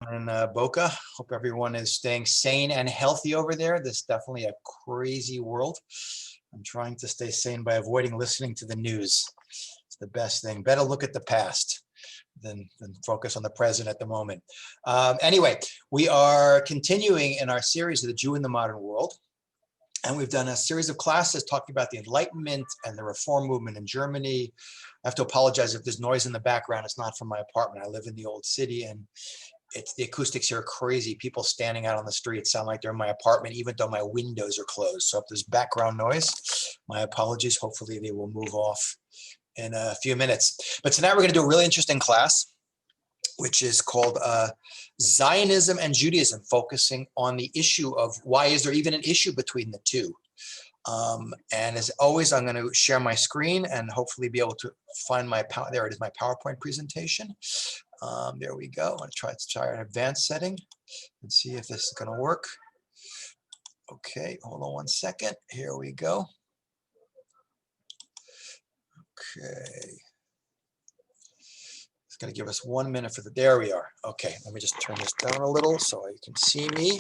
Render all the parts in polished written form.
In Boca. Hope everyone is staying sane and healthy over there. This is definitely a crazy world. I'm trying to stay sane by avoiding listening to the news. It's the best thing. Better look at the past than focus on the present at the moment. Anyway, we are continuing in our series of the Jew in the Modern World. And we've done a series of classes talking about the Enlightenment and the Reform movement in Germany. I have to apologize if there's noise in the background. It's not from my apartment. I live in the old city, and the acoustics here are crazy. People standing out on the street sound like they're in my apartment, even though my windows are closed. So if there's background noise, my apologies. Hopefully they will move off in a few minutes. But tonight we're going to do a really interesting class, which is called Zionism and Judaism, focusing on the issue of why is there even an issue between the two. And as always, I'm going to share my screen and hopefully be able to find my there it is, my PowerPoint presentation. There we go. I'm going to try an advanced setting and see if this is going to work. Okay, hold on one second. Here we go. Okay. It's going to give us 1 minute for there we are. Okay, let me just turn this down a little so you can see me.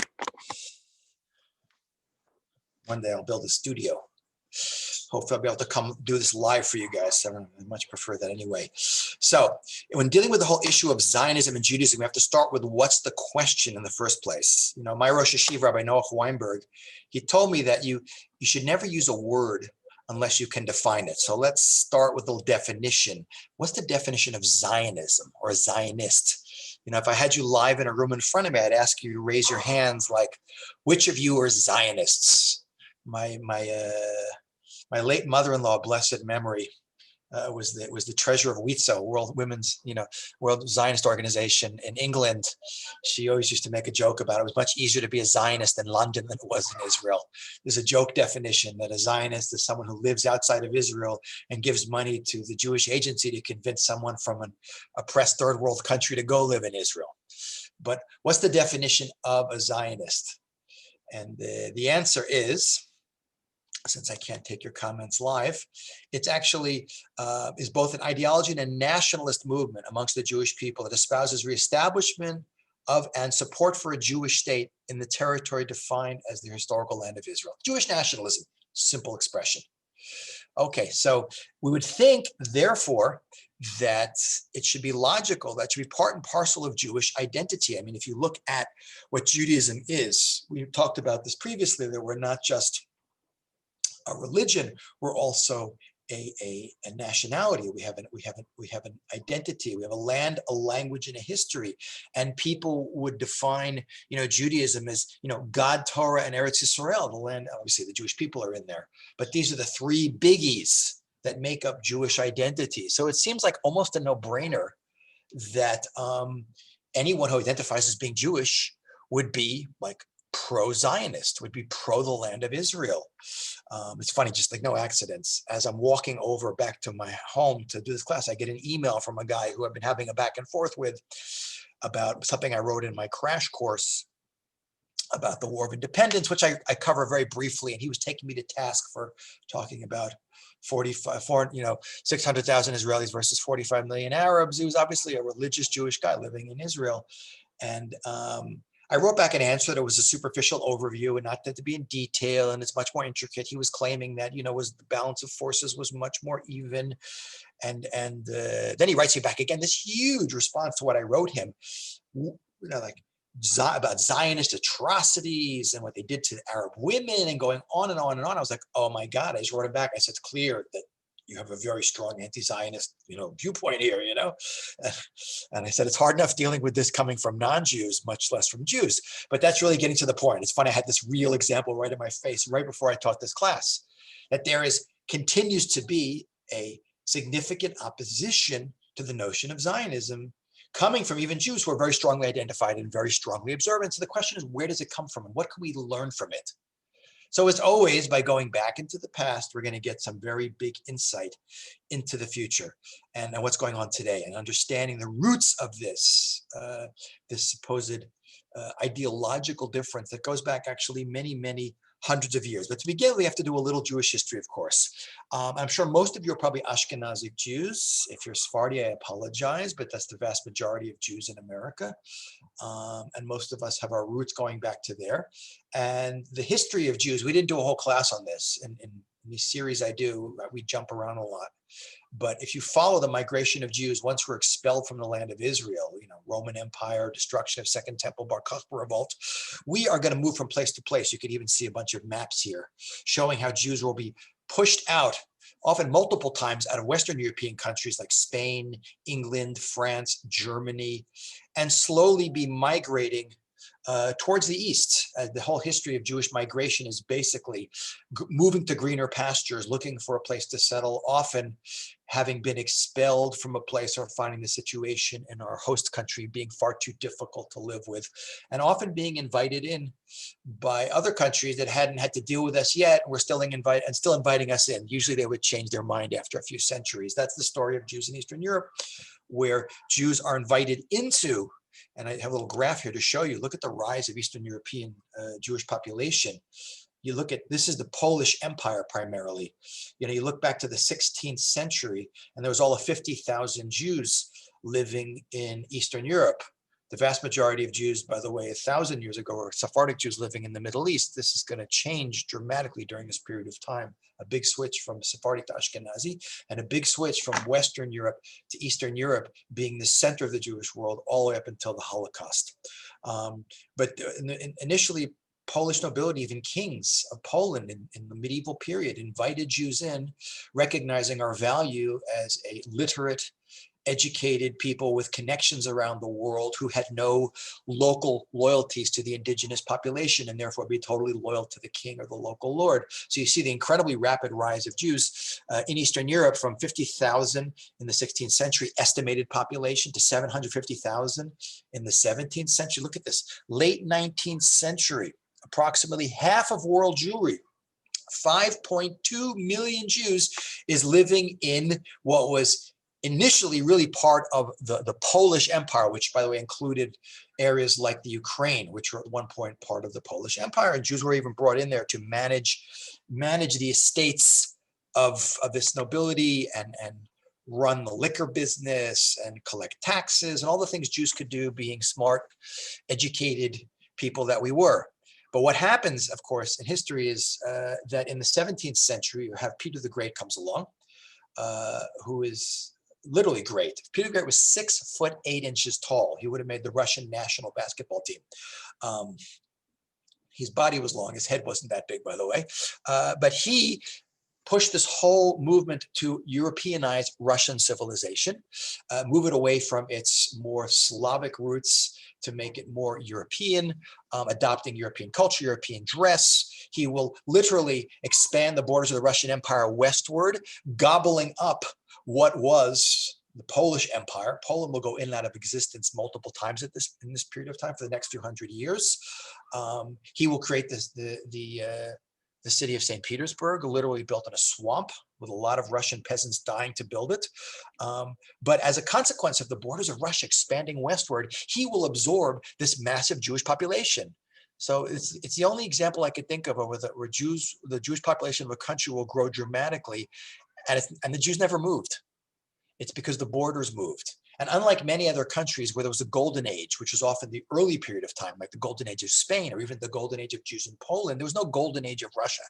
One day I'll build a studio. Hopefully I'll be able to come do this live for you guys. I much prefer that anyway. So when dealing with the whole issue of Zionism and Judaism, we have to start with what's the question in the first place. You know, my Rosh Hashiva, Rabbi Noach Weinberg, he told me that you should never use a word unless you can define it. So let's start with the definition. What's the definition of Zionism or Zionist? You know, if I had you live in a room in front of me, I'd ask you to raise your hands like, which of you are Zionists? My late mother-in-law, blessed memory, was the treasurer of WITSO, World Zionist Organization in England. She always used to make a joke about it. It was much easier to be a Zionist in London than it was in Israel. There's a joke definition that a Zionist is someone who lives outside of Israel and gives money to the Jewish agency to convince someone from an oppressed third world country to go live in Israel. But what's the definition of a Zionist? And the answer is, since I can't take your comments live, it's actually is both an ideology and a nationalist movement amongst the Jewish people that espouses reestablishment of and support for a Jewish state in the territory defined as the historical land of Israel. Jewish nationalism, simple expression. Okay, so we would think, therefore, that it should be logical, that should be part and parcel of Jewish identity. I mean, if you look at what Judaism is, we talked about this previously, that we're not just a religion, we're also a nationality. We have an identity. We have a land, a language, and a history. And people would define, Judaism as, God, Torah, and Eretz Yisrael, the land. Obviously, the Jewish people are in there, but these are the three biggies that make up Jewish identity. So it seems like almost a no-brainer that anyone who identifies as being Jewish would be like pro-Zionist, would be pro the land of Israel. It's funny, just like no accidents. As I'm walking over back to my home to do this class, I get an email from a guy who I've been having a back and forth with about something I wrote in my crash course about the War of Independence, which I cover very briefly. And he was taking me to task for talking about 600,000 Israelis versus 45 million Arabs. He was obviously a religious Jewish guy living in Israel. And I wrote back an answer that was a superficial overview and not to be in detail, and it's much more intricate. He was claiming that, was the balance of forces was much more even. And then he writes me back again, this huge response to what I wrote him, about Zionist atrocities and what they did to Arab women and going on and on and on. I was like, oh my God, I just wrote him back. I said, it's clear that you have a very strong anti-Zionist, viewpoint here, And I said, it's hard enough dealing with this coming from non-Jews, much less from Jews. But that's really getting to the point. It's funny, I had this real example right in my face right before I taught this class, that there continues to be a significant opposition to the notion of Zionism coming from even Jews who are very strongly identified and very strongly observant. So the question is, where does it come from and what can we learn from it? So as always, by going back into the past, we're going to get some very big insight into the future and what's going on today, and understanding the roots of this supposed ideological difference that goes back actually many, many hundreds of years. But to begin, we have to do a little Jewish history, of course. I'm sure most of you are probably Ashkenazic Jews. If you're Sephardi, I apologize, but that's the vast majority of Jews in America. And most of us have our roots going back to there. And the history of Jews, we didn't do a whole class on this. In the series I do, we jump around a lot. But if you follow the migration of Jews, once we're expelled from the land of Israel, Roman Empire, destruction of Second Temple, Bar Kokhba revolt, we are going to move from place to place. You could even see a bunch of maps here showing how Jews will be pushed out, often multiple times, out of Western European countries like Spain, England, France, Germany, and slowly be migrating towards the east. The whole history of Jewish migration is basically moving to greener pastures, looking for a place to settle, often having been expelled from a place or finding the situation in our host country being far too difficult to live with, and often being invited in by other countries that hadn't had to deal with us yet, and were still inviting us in. Usually they would change their mind after a few centuries. That's the story of Jews in Eastern Europe, where Jews are invited into. And I have a little graph here to show you. Look at the rise of Eastern European Jewish population. You look at, this is the Polish Empire primarily. You look back to the 16th century, and there was all of 50,000 Jews living in Eastern Europe. The vast majority of Jews, by the way, 1,000 years ago, were Sephardic Jews living in the Middle East. This is going to change dramatically during this period of time. A big switch from Sephardic to Ashkenazi, and a big switch from Western Europe to Eastern Europe being the center of the Jewish world all the way up until the Holocaust. But initially, Polish nobility, even kings of Poland in the medieval period, invited Jews in, recognizing our value as a literate, educated people with connections around the world who had no local loyalties to the indigenous population, and therefore be totally loyal to the king or the local lord. So you see the incredibly rapid rise of Jews in Eastern Europe from 50,000 in the 16th century estimated population to 750,000 in the 17th century. Look at this, late 19th century, approximately half of world Jewry, 5.2 million Jews, is living in what was initially really part of the Polish Empire, which, by the way, included areas like the Ukraine, which were at one point part of the Polish Empire. And Jews were even brought in there to manage the estates of this nobility and run the liquor business and collect taxes and all the things Jews could do, being smart, educated people that we were. But what happens, of course, in history is that in the 17th century, you have Peter the Great comes along, who is literally great. Peter the Great was 6'8" tall. He would have made the Russian national basketball team. His body was long. His head wasn't that big, by the way. But he pushed this whole movement to Europeanize Russian civilization, move it away from its more Slavic roots to make it more European, adopting European culture, European dress. He will literally expand the borders of the Russian Empire westward, gobbling up what was the Polish Empire. Poland will go in and out of existence multiple times in this period of time for the next few hundred years. He will create the city of St. Petersburg, literally built in a swamp with a lot of Russian peasants dying to build it. But as a consequence of the borders of Russia expanding westward, he will absorb this massive Jewish population. So it's the only example I could think of where the Jewish population of a country will grow dramatically, and the Jews never moved. It's because the borders moved. And unlike many other countries where there was a golden age, which was often the early period of time, like the golden age of Spain or even the golden age of Jews in Poland, there was no golden age of Russia.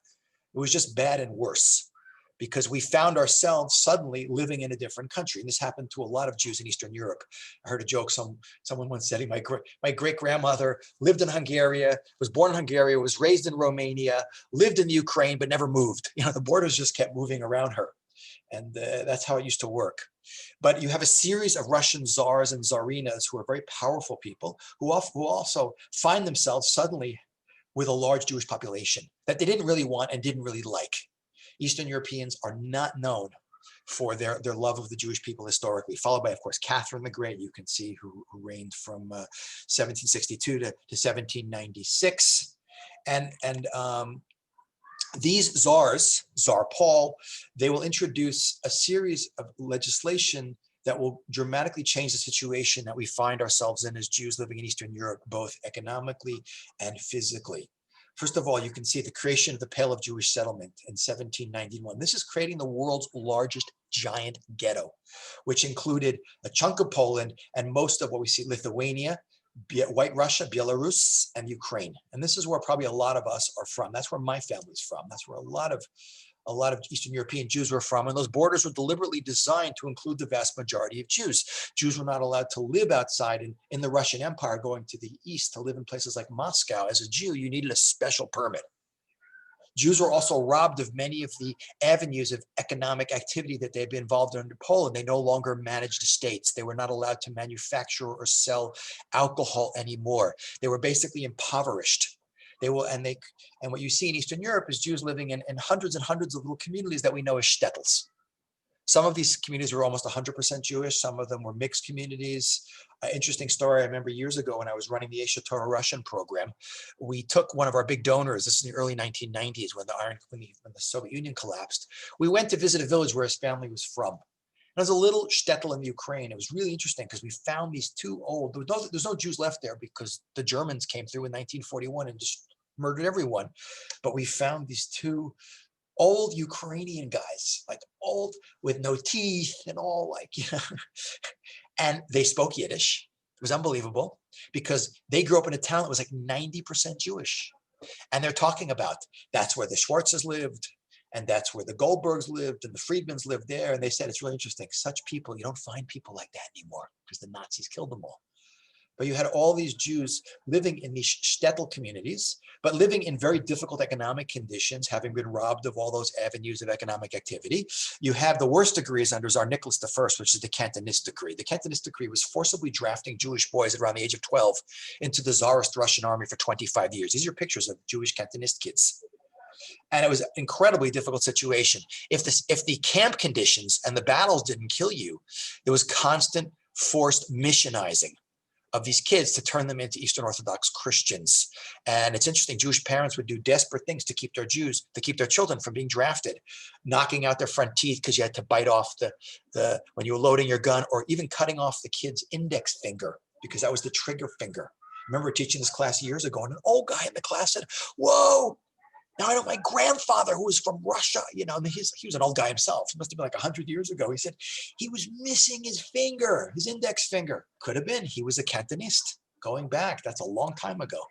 It was just bad and worse because we found ourselves suddenly living in a different country. And this happened to a lot of Jews in Eastern Europe. I heard a joke, someone once said, my great-grandmother lived in Hungary, was born in Hungary, was raised in Romania, lived in the Ukraine, but never moved. The borders just kept moving around her. And that's how it used to work. But you have a series of Russian czars and tsarinas who are very powerful people who also find themselves suddenly with a large Jewish population that they didn't really want and didn't really like. Eastern Europeans are not known for their love of the Jewish people historically, followed by, of course, Catherine the Great. You can see who reigned from 1762 to 1796. And these czars, Tsar Paul, they will introduce a series of legislation that will dramatically change the situation that we find ourselves in as Jews living in Eastern Europe, both economically and physically. First of all, you can see the creation of the Pale of Jewish Settlement in 1791. This is creating the world's largest giant ghetto, which included a chunk of Poland and most of what we see, Lithuania, White Russia, Belarus, and Ukraine. And this is where probably a lot of us are from. That's where my family's from. That's where a lot of Eastern European Jews were from, and those borders were deliberately designed to include the vast majority of Jews. Jews were not allowed to live outside in the Russian Empire, going to the east to live in places like Moscow. As a Jew, you needed a special permit. Jews were also robbed of many of the avenues of economic activity that they'd been involved in under Poland. They no longer managed estates. They were not allowed to manufacture or sell alcohol anymore. They were basically impoverished. And what you see in Eastern Europe is Jews living in hundreds and hundreds of little communities that we know as shtetls. Some of these communities were almost 100% Jewish. Some of them were mixed communities. Interesting story. I remember years ago when I was running the HaShomer Russian program, we took one of our big donors. This is in the early 1990s when the Soviet Union collapsed. We went to visit a village where his family was from. It was a little shtetl in the Ukraine. It was really interesting because we found these two old, there's no Jews left there because the Germans came through in 1941 and just murdered everyone. But we found these two old Ukrainian guys, like old with no teeth and all and they spoke Yiddish. It was unbelievable because they grew up in a town that was like 90% Jewish. And they're talking about that's where the Schwartzes lived. And that's where the Goldbergs lived and the Friedmans lived there. And they said, it's really interesting. Such people, you don't find people like that anymore because the Nazis killed them all. But you had all these Jews living in these shtetl communities, but living in very difficult economic conditions, having been robbed of all those avenues of economic activity. You have the worst decrees under Tsar Nicholas I, which is the Cantonist decree. The Cantonist decree was forcibly drafting Jewish boys at around the age of 12 into the Tsarist Russian army for 25 years. These are pictures of Jewish Cantonist kids. And it was an incredibly difficult situation. If the camp conditions and the battles didn't kill you, there was constant forced missionizing of these kids to turn them into Eastern Orthodox Christians. And it's interesting, Jewish parents would do desperate things to keep their children from being drafted, knocking out their front teeth because you had to bite off when you were loading your gun, or even cutting off the kid's index finger because that was the trigger finger. I remember teaching this class years ago, and an old guy in the class said, "Whoa, now I know my grandfather who was from Russia, he was an old guy himself. It must have been like 100 years ago. He said he was missing his finger, his index finger. Could have been. He was a Cantonist going back. That's a long time ago.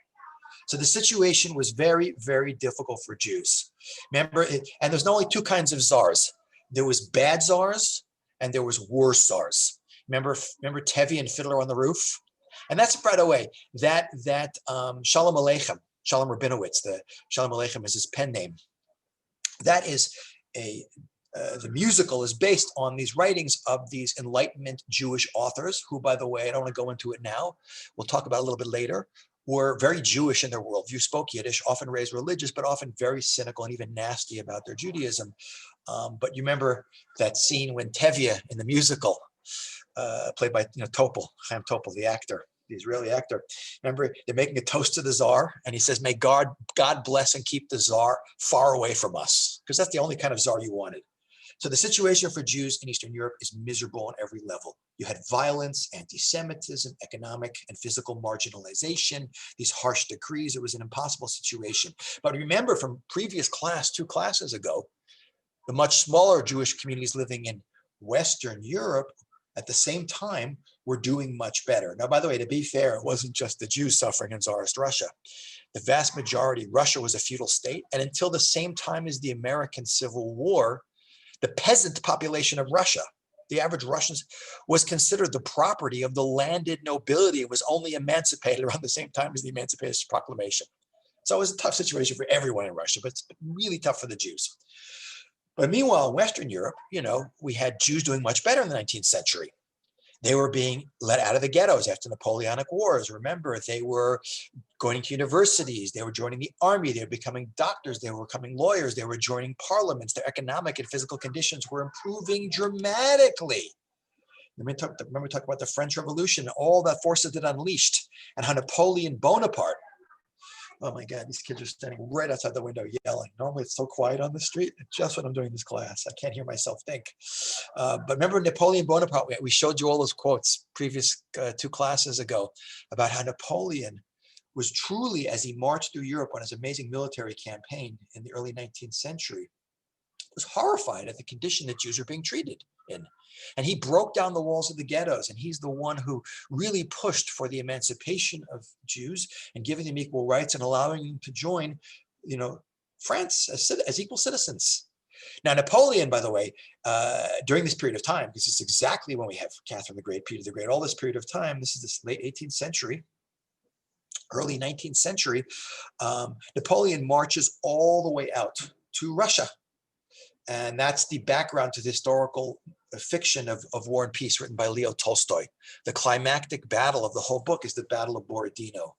So the situation was very, very difficult for Jews. Remember, and there's not only two kinds of czars. There was bad czars and there was worse czars. Remember Tevi and Fiddler on the Roof? And that's, by the way, that Shalom Aleichem, Shalom Rabinowitz, the Shalom Aleichem is his pen name. That is the musical is based on these writings of these Enlightenment Jewish authors who, by the way, I don't want to go into it now. We'll talk about it a little bit later. Were very Jewish in their worldview, spoke Yiddish, often raised religious, but often very cynical and even nasty about their Judaism. But you remember that scene when Tevye in the musical, played by Topol, Chaim Topol, the actor, the Israeli actor. Remember, they're making a toast to the Tsar, and he says, "May God bless and keep the Tsar far away from us," because that's the only kind of Tsar you wanted. So the situation for Jews in Eastern Europe is miserable on every level. You had violence, anti-Semitism, economic and physical marginalization, these harsh decrees. It was an impossible situation. But remember from previous class, 2 classes ago, the much smaller Jewish communities living in Western Europe at the same time were doing much better. Now, by the way, to be fair, it wasn't just the Jews suffering in Tsarist Russia. The vast majority, Russia was a feudal state, and until the same time as the American Civil War, the peasant population of Russia, the average Russians, was considered the property of the landed nobility. It was only emancipated around the same time as the Emancipation Proclamation. So it was a tough situation for everyone in Russia, but it's really tough for the Jews. But meanwhile, in Western Europe, we had Jews doing much better in the 19th century. They were being let out of the ghettos after Napoleonic Wars. Remember, they were going to universities. They were joining the army. They were becoming doctors. They were becoming lawyers. They were joining parliaments. Their economic and physical conditions were improving dramatically. Remember we talked about the French Revolution, all the forces that unleashed, and how Napoleon Bonaparte, oh my God, these kids are standing right outside the window yelling. Normally it's so quiet on the street. Just when I'm doing this class, I can't hear myself think. But remember Napoleon Bonaparte, we showed you all those quotes previous 2 classes ago about how Napoleon was truly, as he marched through Europe on his amazing military campaign in the early 19th century, was horrified at the condition that Jews were being treated in. And he broke down the walls of the ghettos, and he's the one who really pushed for the emancipation of Jews and giving them equal rights and allowing them to join, France as equal citizens. Now, Napoleon, by the way, during this period of time, this is exactly when we have Catherine the Great, Peter the Great, all this period of time, this is this late 18th century, early 19th century, Napoleon marches all the way out to Russia. And that's the background to the historical fiction of War and Peace written by Leo Tolstoy. The climactic battle of the whole book is the Battle of Borodino,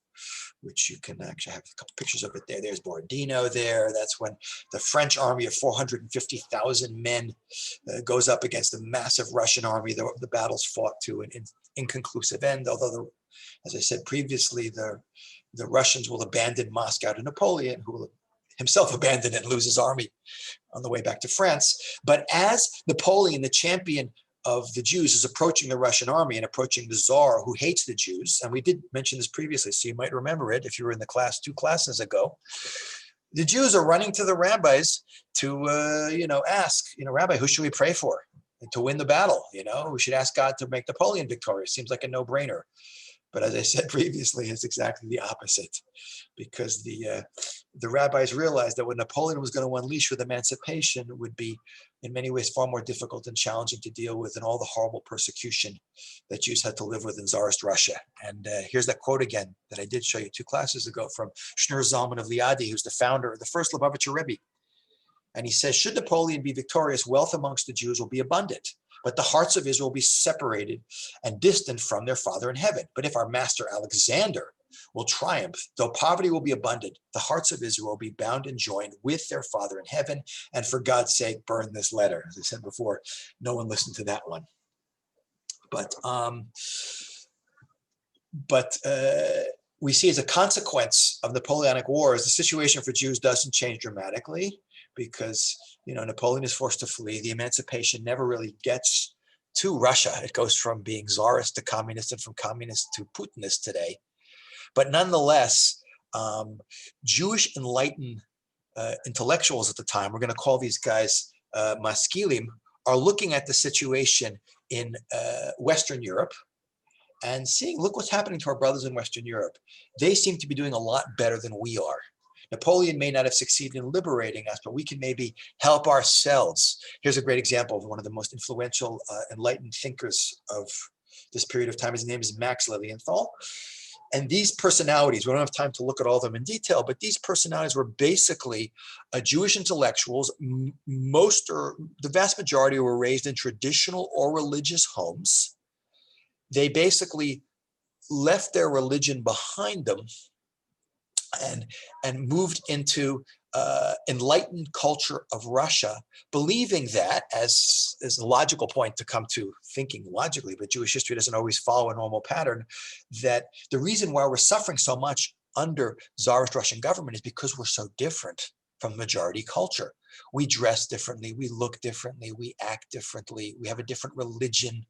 which you can actually have a couple pictures of it there. There's Borodino there. That's when the French army of 450,000 men goes up against a massive Russian army. The battle's fought to an inconclusive end, although, as I said previously, the Russians will abandon Moscow to Napoleon, who will himself abandon it and lose his army on the way back to France. But as Napoleon, the champion of the Jews, is approaching the Russian army and approaching the Czar, who hates the Jews, and we did mention this previously, so you might remember it if you were in the class 2 classes ago, the Jews are running to the rabbis to, ask, Rabbi, who should we pray for to win the battle? We should ask God to make Napoleon victorious. Seems like a no-brainer. But as I said previously, it's exactly the opposite, because the rabbis realized that what Napoleon was going to unleash with emancipation would be in many ways far more difficult and challenging to deal with than all the horrible persecution that Jews had to live with in Tsarist Russia. And here's that quote again that I did show you 2 classes ago from Shneur Zalman of Liadi, who's the founder of the first Lubavitcher Rebbe. And he says, should Napoleon be victorious, wealth amongst the Jews will be abundant, but the hearts of Israel will be separated and distant from their Father in heaven. But if our master Alexander will triumph, though poverty will be abundant, the hearts of Israel will be bound and joined with their Father in heaven. And for God's sake, burn this letter. As I said before, no one listened to that one. But we see as a consequence of Napoleonic Wars, the situation for Jews doesn't change dramatically, because Napoleon is forced to flee. The emancipation never really gets to Russia. It goes from being czarist to communist and from communist to Putinist today. But nonetheless, Jewish enlightened intellectuals at the time, we're going to call these guys maskilim, are looking at the situation in Western Europe and seeing, look what's happening to our brothers in Western Europe. They seem to be doing a lot better than we are. Napoleon may not have succeeded in liberating us, but we can maybe help ourselves. Here's a great example of one of the most influential enlightened thinkers of this period of time. His name is Max Lilienthal. And these personalities, we don't have time to look at all of them in detail, but these personalities were basically Jewish intellectuals. The vast majority were raised in traditional or religious homes. They basically left their religion behind them and moved into enlightened culture of Russia, believing that, as a logical point to come to thinking logically, but Jewish history doesn't always follow a normal pattern, that the reason why we're suffering so much under Tsarist Russian government is because we're so different from majority culture. We dress differently, we look differently, we act differently, we have a different religion.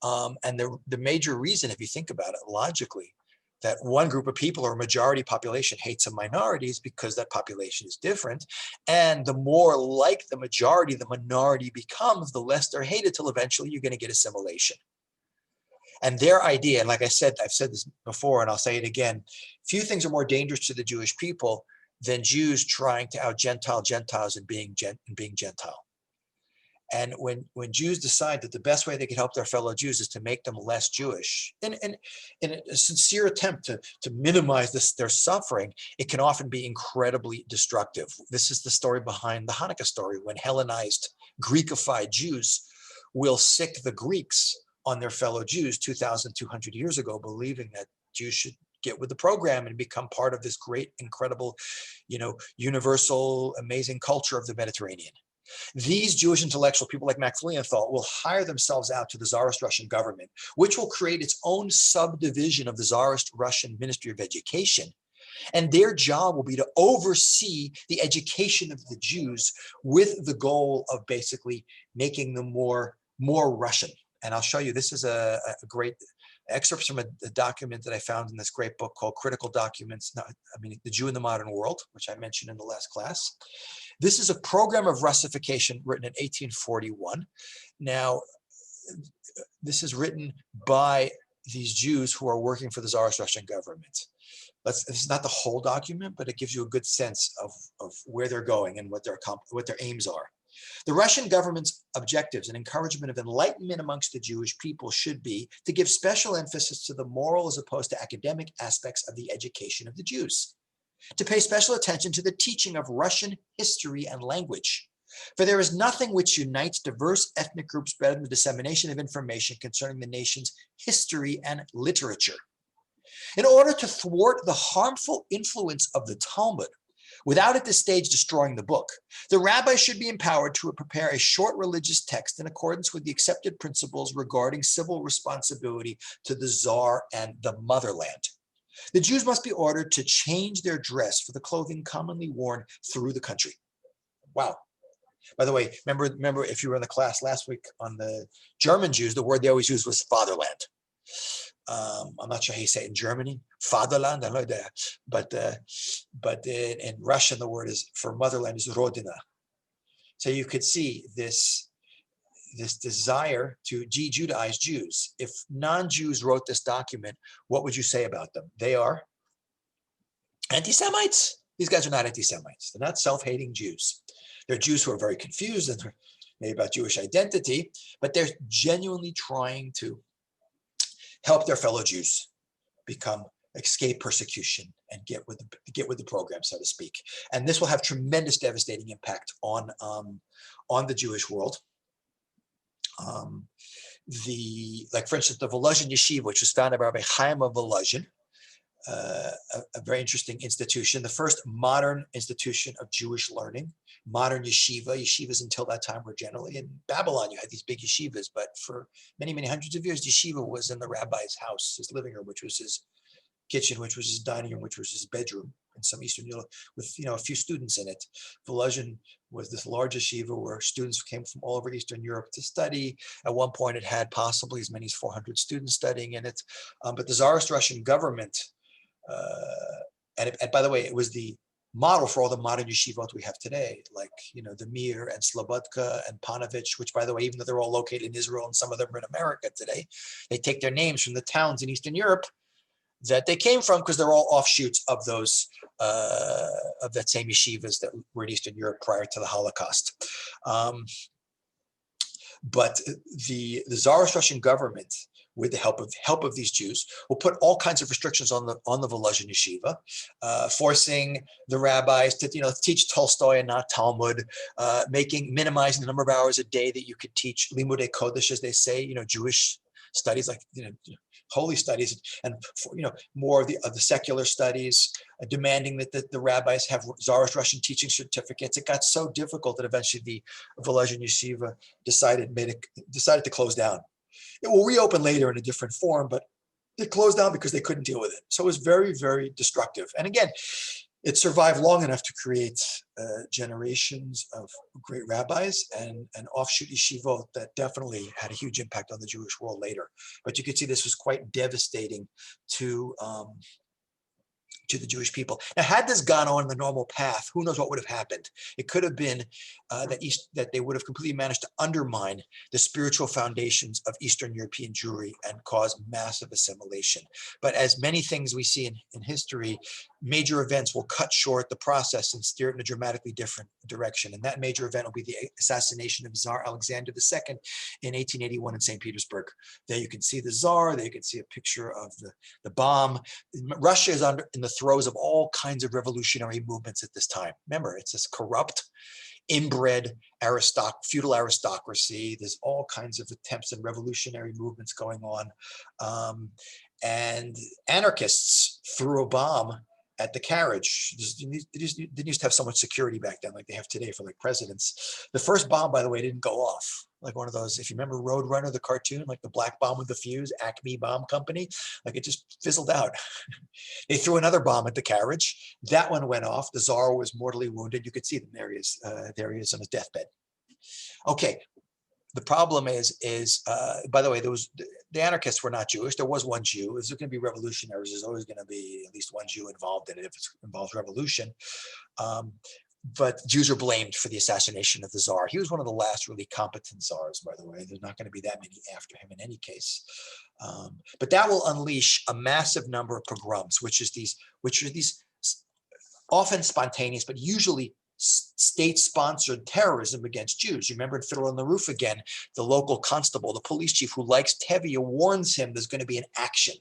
And the major reason, if you think about it logically, that one group of people or a majority population hates a minority is because that population is different. And the more like the majority the minority becomes, the less they're hated, till eventually you're going to get assimilation. And their idea, and like I said, I've said this before and I'll say it again, few things are more dangerous to the Jewish people than Jews trying to out-Gentile Gentiles and being Gentile. And when Jews decide that the best way they can help their fellow Jews is to make them less Jewish, in a sincere attempt to minimize their suffering, it can often be incredibly destructive. This is the story behind the Hanukkah story, when Hellenized, Greekified Jews will sick the Greeks on their fellow Jews 2,200 years ago, believing that Jews should get with the program and become part of this great, incredible, universal, amazing culture of the Mediterranean. These Jewish intellectual, people like Max Lilienthal, will hire themselves out to the Tsarist Russian government, which will create its own subdivision of the Tsarist Russian Ministry of Education. And their job will be to oversee the education of the Jews with the goal of basically making them more Russian. And I'll show you, this is a great excerpts from a document that I found in this great book called Critical Documents, The Jew in the Modern World, which I mentioned in the last class. This is a program of Russification written in 1841. Now, this is written by these Jews who are working for the Tsarist Russian government. This is not the whole document, but it gives you a good sense of where they're going and what their aims are. The Russian government's objectives and encouragement of enlightenment amongst the Jewish people should be to give special emphasis to the moral as opposed to academic aspects of the education of the Jews, to pay special attention to the teaching of Russian history and language. For there is nothing which unites diverse ethnic groups better than the dissemination of information concerning the nation's history and literature. In order to thwart the harmful influence of the Talmud, without at this stage destroying the book, the rabbi should be empowered to prepare a short religious text in accordance with the accepted principles regarding civil responsibility to the Czar and the motherland. The Jews must be ordered to change their dress for the clothing commonly worn through the country. Wow. By the way, remember if you were in the class last week on the German Jews, the word they always used was fatherland. I'm not sure how you say it in Germany, fatherland, I don't know that, but in Russian the word is for motherland is rodina. So you could see this desire to de-Judaize Jews. If non-Jews wrote this document, what would you say about them? They are anti-Semites. These guys are not anti-Semites. They're not self-hating Jews. They're Jews who are very confused and maybe about Jewish identity, but they're genuinely trying to help their fellow Jews escape persecution and get with the program, so to speak. And this will have tremendous devastating impact on the Jewish world. For instance, the Volozhin Yeshiva, which was founded by Rabbi Chaim of Volozhin, a very interesting institution, the first modern institution of Jewish learning, modern yeshiva. Yeshivas until that time were generally in Babylon. You had these big yeshivas, but for many, many hundreds of years, yeshiva was in the rabbi's house, his living room, which was his kitchen, which was his dining room, which was his bedroom, in some Eastern Europe, with a few students in it. Volozhin was this large yeshiva where students came from all over Eastern Europe to study. At one point, it had possibly as many as 400 students studying in it. But the Tsarist Russian government, and by the way, it was the model for all the modern yeshivot we have today, like the Mir and Slobodka and Panovich, which, by the way, even though they're all located in Israel and some of them are in America today, they take their names from the towns in Eastern Europe that they came from, because they're all offshoots of those of that same yeshivas that were in Eastern Europe prior to the Holocaust. But the Tsarist Russian government, with the help of these Jews, will put all kinds of restrictions on the Volozhin yeshiva, forcing the rabbis to teach Tolstoy and not Talmud, minimizing the number of hours a day that you could teach limudei kodesh, as they say, Jewish studies, like holy studies, and more of the secular studies, demanding that the rabbis have Tsarist Russian teaching certificates. It got so difficult that eventually the Volozhin yeshiva decided to close down. It will reopen later in a different form, but it closed down because they couldn't deal with it. So it was very, very destructive. And again, it survived long enough to create generations of great rabbis and offshoot yeshivot that definitely had a huge impact on the Jewish world later. But you could see this was quite devastating to the Jewish people. Now, had this gone on the normal path, who knows what would have happened? It could have been that they would have completely managed to undermine the spiritual foundations of Eastern European Jewry and cause massive assimilation. But as many things we see in history, major events will cut short the process and steer it in a dramatically different direction. And that major event will be the assassination of Tsar Alexander II in 1881 in St. Petersburg. There you can see the Tsar, there you can see a picture of the bomb. Russia is in the throes of all kinds of revolutionary movements at this time. Remember, it's this corrupt, inbred feudal aristocracy. There's all kinds of attempts and revolutionary movements going on. And anarchists threw a bomb at the carriage. They didn't used to have so much security back then like they have today for like presidents. The first bomb, by the way, didn't go off. Like one of those, if you remember Roadrunner, the cartoon, like the black bomb with the fuse, Acme Bomb Company, like it just fizzled out. They threw another bomb at the carriage. That one went off. The Tsar was mortally wounded. You could see them. There he is on his deathbed. Okay. The problem is by the way, the anarchists were not Jewish. There was one Jew. There's going to be revolutionaries. There's always going to be at least one Jew involved in it if it involves revolution. But Jews are blamed for the assassination of the Tsar. He was one of the last really competent Tsars, by the way. There's not going to be that many after him in any case. But that will unleash a massive number of pogroms, which are these often spontaneous, but usually state-sponsored terrorism against Jews. You remember in Fiddler on the Roof again, the local constable, the police chief who likes Tevye warns him there's going to be an action.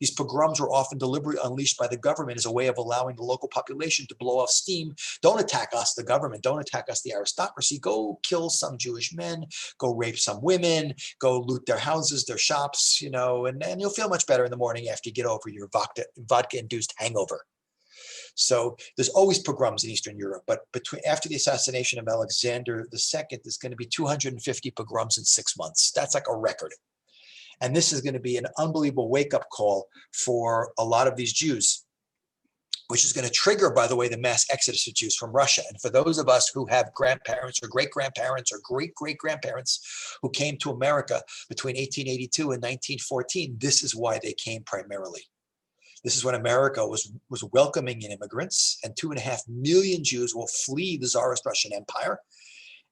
These pogroms were often deliberately unleashed by the government as a way of allowing the local population to blow off steam. Don't attack us, the government. Don't attack us, the aristocracy. Go kill some Jewish men. Go rape some women. Go loot their houses, their shops, and you'll feel much better in the morning after you get over your vodka-induced hangover. So there's always pogroms in Eastern Europe, but after the assassination of Alexander II, there's going to be 250 pogroms in 6 months. That's like a record. And this is going to be an unbelievable wake-up call for a lot of these Jews, which is going to trigger, by the way, the mass exodus of Jews from Russia. And for those of us who have grandparents or great-grandparents or great-great-grandparents who came to America between 1882 and 1914, this is why they came primarily. This is when America was welcoming in immigrants, and 2.5 million Jews will flee the Tsarist Russian Empire.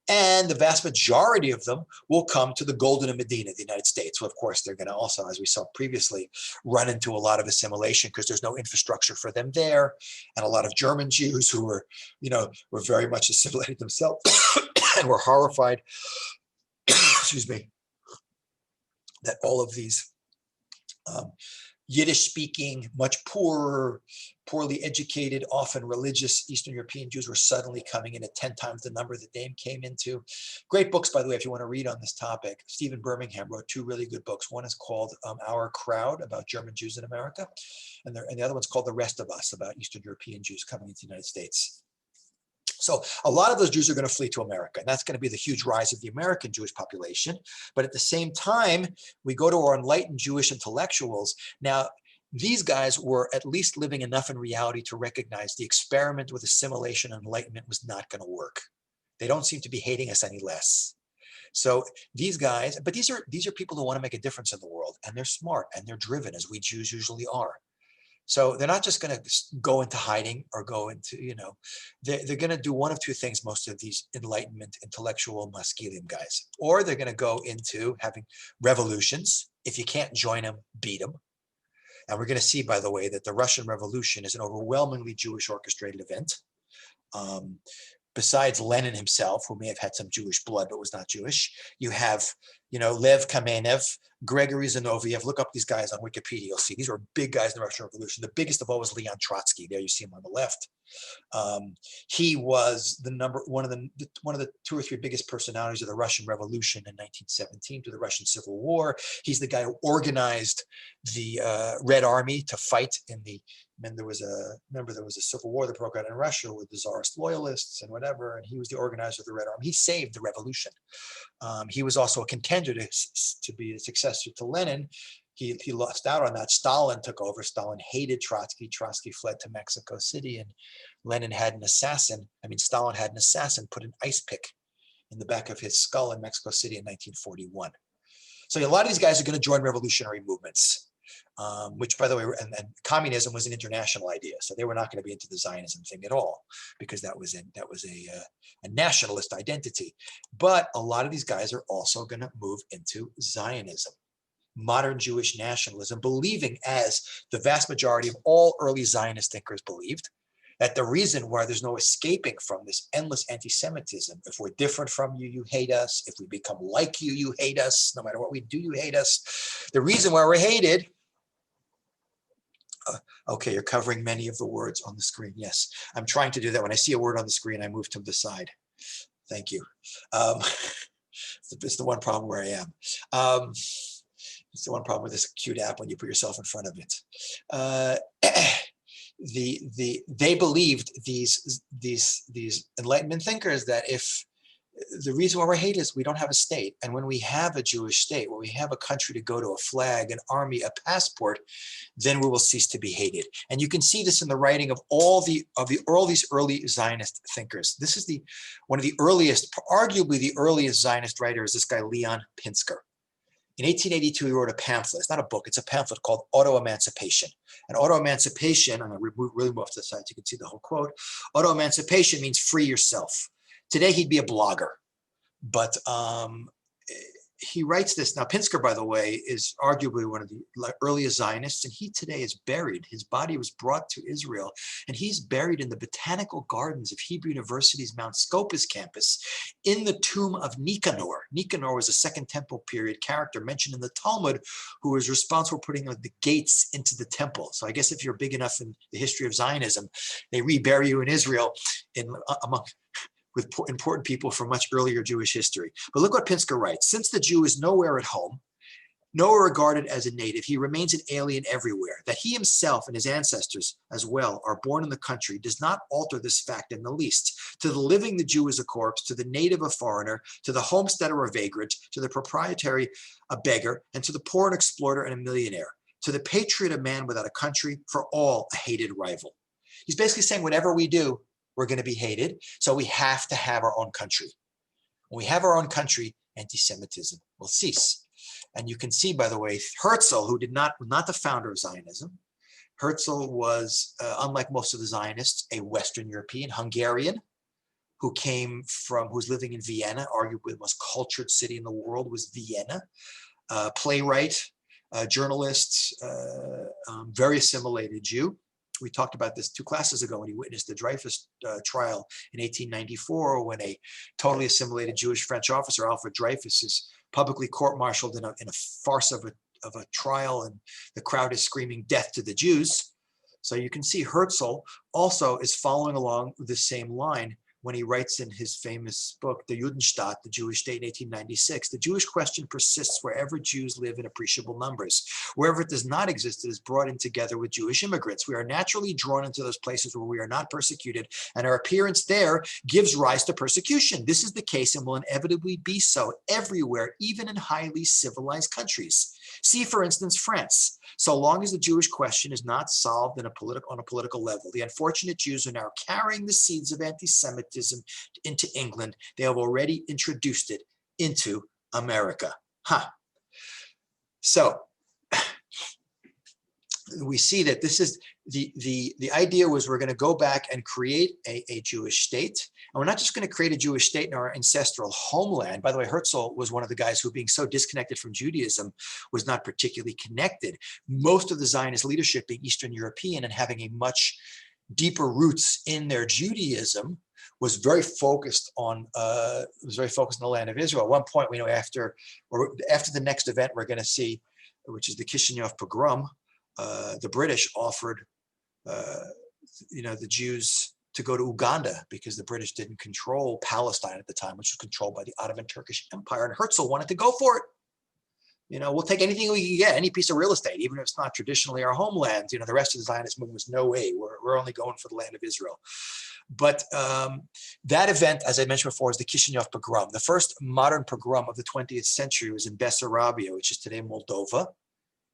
And the vast majority of them will come to the Golden Medina, the United States. So, of course, they're going to also, as we saw previously, run into a lot of assimilation because there's no infrastructure for them there. And a lot of German Jews who were very much assimilated themselves and were horrified, excuse me, that all of these Yiddish-speaking, much poorer, poorly educated, often religious Eastern European Jews were suddenly coming in at 10 times the number that they came into. Great books, by the way, if you want to read on this topic. Stephen Birmingham wrote 2 really good books. One is called Our Crowd, about German Jews in America, and the other one's called The Rest of Us, about Eastern European Jews coming into the United States. So a lot of those Jews are going to flee to America, and that's going to be the huge rise of the American Jewish population. But at the same time, we go to our enlightened Jewish intellectuals. Now, these guys were at least living enough in reality to recognize the experiment with assimilation and enlightenment was not going to work. They don't seem to be hating us any less. So these guys, but these are people who want to make a difference in the world, and they're smart and they're driven, as we Jews usually are. So they're not just going to go into hiding or go into, they're going to do one of 2 things, most of these Enlightenment intellectual Maskilim guys. Or they're going to go into having revolutions. If you can't join them, beat them. And we're going to see, by the way, that the Russian Revolution is an overwhelmingly Jewish orchestrated event. Besides Lenin himself, who may have had some Jewish blood but was not Jewish, you have, Lev Kamenev, Gregory Zinoviev. Look up these guys on Wikipedia. You'll see these were big guys in the Russian Revolution. The biggest of all was Leon Trotsky. There you see him on the left. He was one of the 2 or 3 biggest personalities of the Russian Revolution in 1917 to the Russian Civil War. He's the guy who organized the Red Army to fight in the. There was a civil war that broke out in Russia with the Tsarist loyalists and whatever, and he was the organizer of the Red Army. He saved the revolution. He was also a contender to be the successor to Lenin. He lost out on that. Stalin took over. Stalin hated Trotsky. Trotsky fled to Mexico City, and Stalin had an assassin put an ice pick in the back of his skull in Mexico City in 1941. So a lot of these guys are going to join revolutionary movements. Which, by the way, and communism was an international idea, so they were not going to be into the Zionism thing at all, because that was a nationalist identity. But a lot of these guys are also going to move into Zionism, modern Jewish nationalism, believing, as the vast majority of all early Zionist thinkers believed, that the reason why there's no escaping from this endless anti-Semitism, if we're different from you, you hate us. If we become like you, you hate us. No matter what we do, you hate us. The reason why we're hated. Okay, you're covering many of the words on the screen. Yes, I'm trying to do that. When I see a word on the screen, I move to the side. Thank you. It's the one problem where I am. It's the one problem with this cute app when you put yourself in front of it. They believed, these Enlightenment thinkers, that if the reason why we're hated is we don't have a state. And when we have a Jewish state, when we have a country to go to, a flag, an army, a passport, then we will cease to be hated. And you can see this in the writing of all these early Zionist thinkers. This is one of the earliest, arguably the earliest Zionist writer is this guy, Leon Pinsker. In 1882, he wrote a pamphlet. It's not a book, it's a pamphlet called Auto-Emancipation. And auto-emancipation, I'm going to really move to the side so you can see the whole quote. Auto-emancipation means free yourself. Today, he'd be a blogger, but he writes this. Now, Pinsker, by the way, is arguably one of the earliest Zionists, and he today is buried. His body was brought to Israel, and he's buried in the botanical gardens of Hebrew University's Mount Scopus campus in the tomb of Nicanor. Nicanor was a Second Temple period character mentioned in the Talmud who was responsible for putting the gates into the temple. So I guess if you're big enough in the history of Zionism, they rebury you in Israel among with important people from much earlier Jewish history. But look what Pinsker writes. Since the Jew is nowhere at home, nowhere regarded as a native, he remains an alien everywhere. That he himself and his ancestors as well are born in the country does not alter this fact in the least. To the living, the Jew is a corpse, to the native a foreigner, to the homesteader a vagrant, to the proprietary a beggar, and to the poor an exploiter and a millionaire. To the patriot a man without a country, for all a hated rival. He's basically saying whatever we do, we're going to be hated. So we have to have our own country. When we have our own country, anti-Semitism will cease. And you can see, by the way, Herzl, who not the founder of Zionism. Herzl was, unlike most of the Zionists, a Western European, Hungarian, who was living in Vienna, arguably the most cultured city in the world was Vienna. Playwright, journalist, very assimilated Jew. We talked about this 2 classes ago when he witnessed the Dreyfus trial in 1894, when a totally assimilated Jewish French officer, Alfred Dreyfus, is publicly court-martialed in a farce of a trial, and the crowd is screaming death to the Jews. So you can see Herzl also is following along the same line when he writes in his famous book, The Judenstaat, the Jewish State in 1896, the Jewish question persists wherever Jews live in appreciable numbers. Wherever it does not exist, it is brought in together with Jewish immigrants. We are naturally drawn into those places where we are not persecuted, and our appearance there gives rise to persecution. This is the case and will inevitably be so everywhere, even in highly civilized countries. See, for instance, France. So long as the Jewish question is not solved on a political level, the unfortunate Jews are now carrying the seeds of anti-Semitism into England. They have already introduced it into America. So we see that this is the idea was we're going to go back and create a Jewish state. And we're not just going to create a Jewish state in our ancestral homeland. By the way, Herzl was one of the guys who, being so disconnected from Judaism, was not particularly connected. Most of the Zionist leadership being Eastern European and having a much deeper roots in their Judaism was very focused on the land of Israel. At one point, we know after the next event we're going to see, which is the Kishinev pogrom, the British offered the Jews to go to Uganda because the British didn't control Palestine at the time, which was controlled by the Ottoman Turkish Empire, and Herzl wanted to go for it. We'll take anything we can get, any piece of real estate, even if it's not traditionally our homeland. The rest of the Zionist movement was no way. We're only going for the land of Israel. But that event, as I mentioned before, is the Kishinev pogrom. The first modern pogrom of the 20th century was in Bessarabia, which is today Moldova,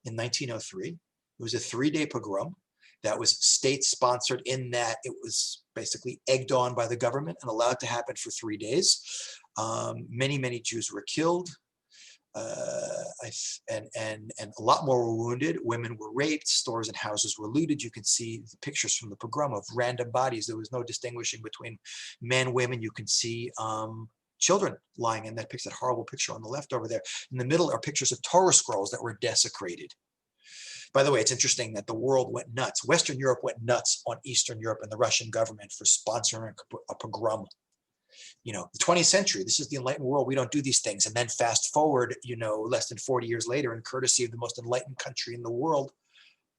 in 1903. It was a 3-day pogrom that was state-sponsored, in that it was basically egged on by the government and allowed to happen for 3 days. Many Jews were killed. And a lot more were wounded. Women were raped. Stores and houses were looted. You can see the pictures from the pogrom of random bodies. There was no distinguishing between men, women. You can see children lying in that picture, that horrible picture on the left over there. In the middle are pictures of Torah scrolls that were desecrated. By the way, it's interesting that the world went nuts. Western Europe went nuts on Eastern Europe and the Russian government for sponsoring a pogrom. The 20th century, this is the enlightened world. We don't do these things. And then fast forward, less than 40 years later, and courtesy of the most enlightened country in the world,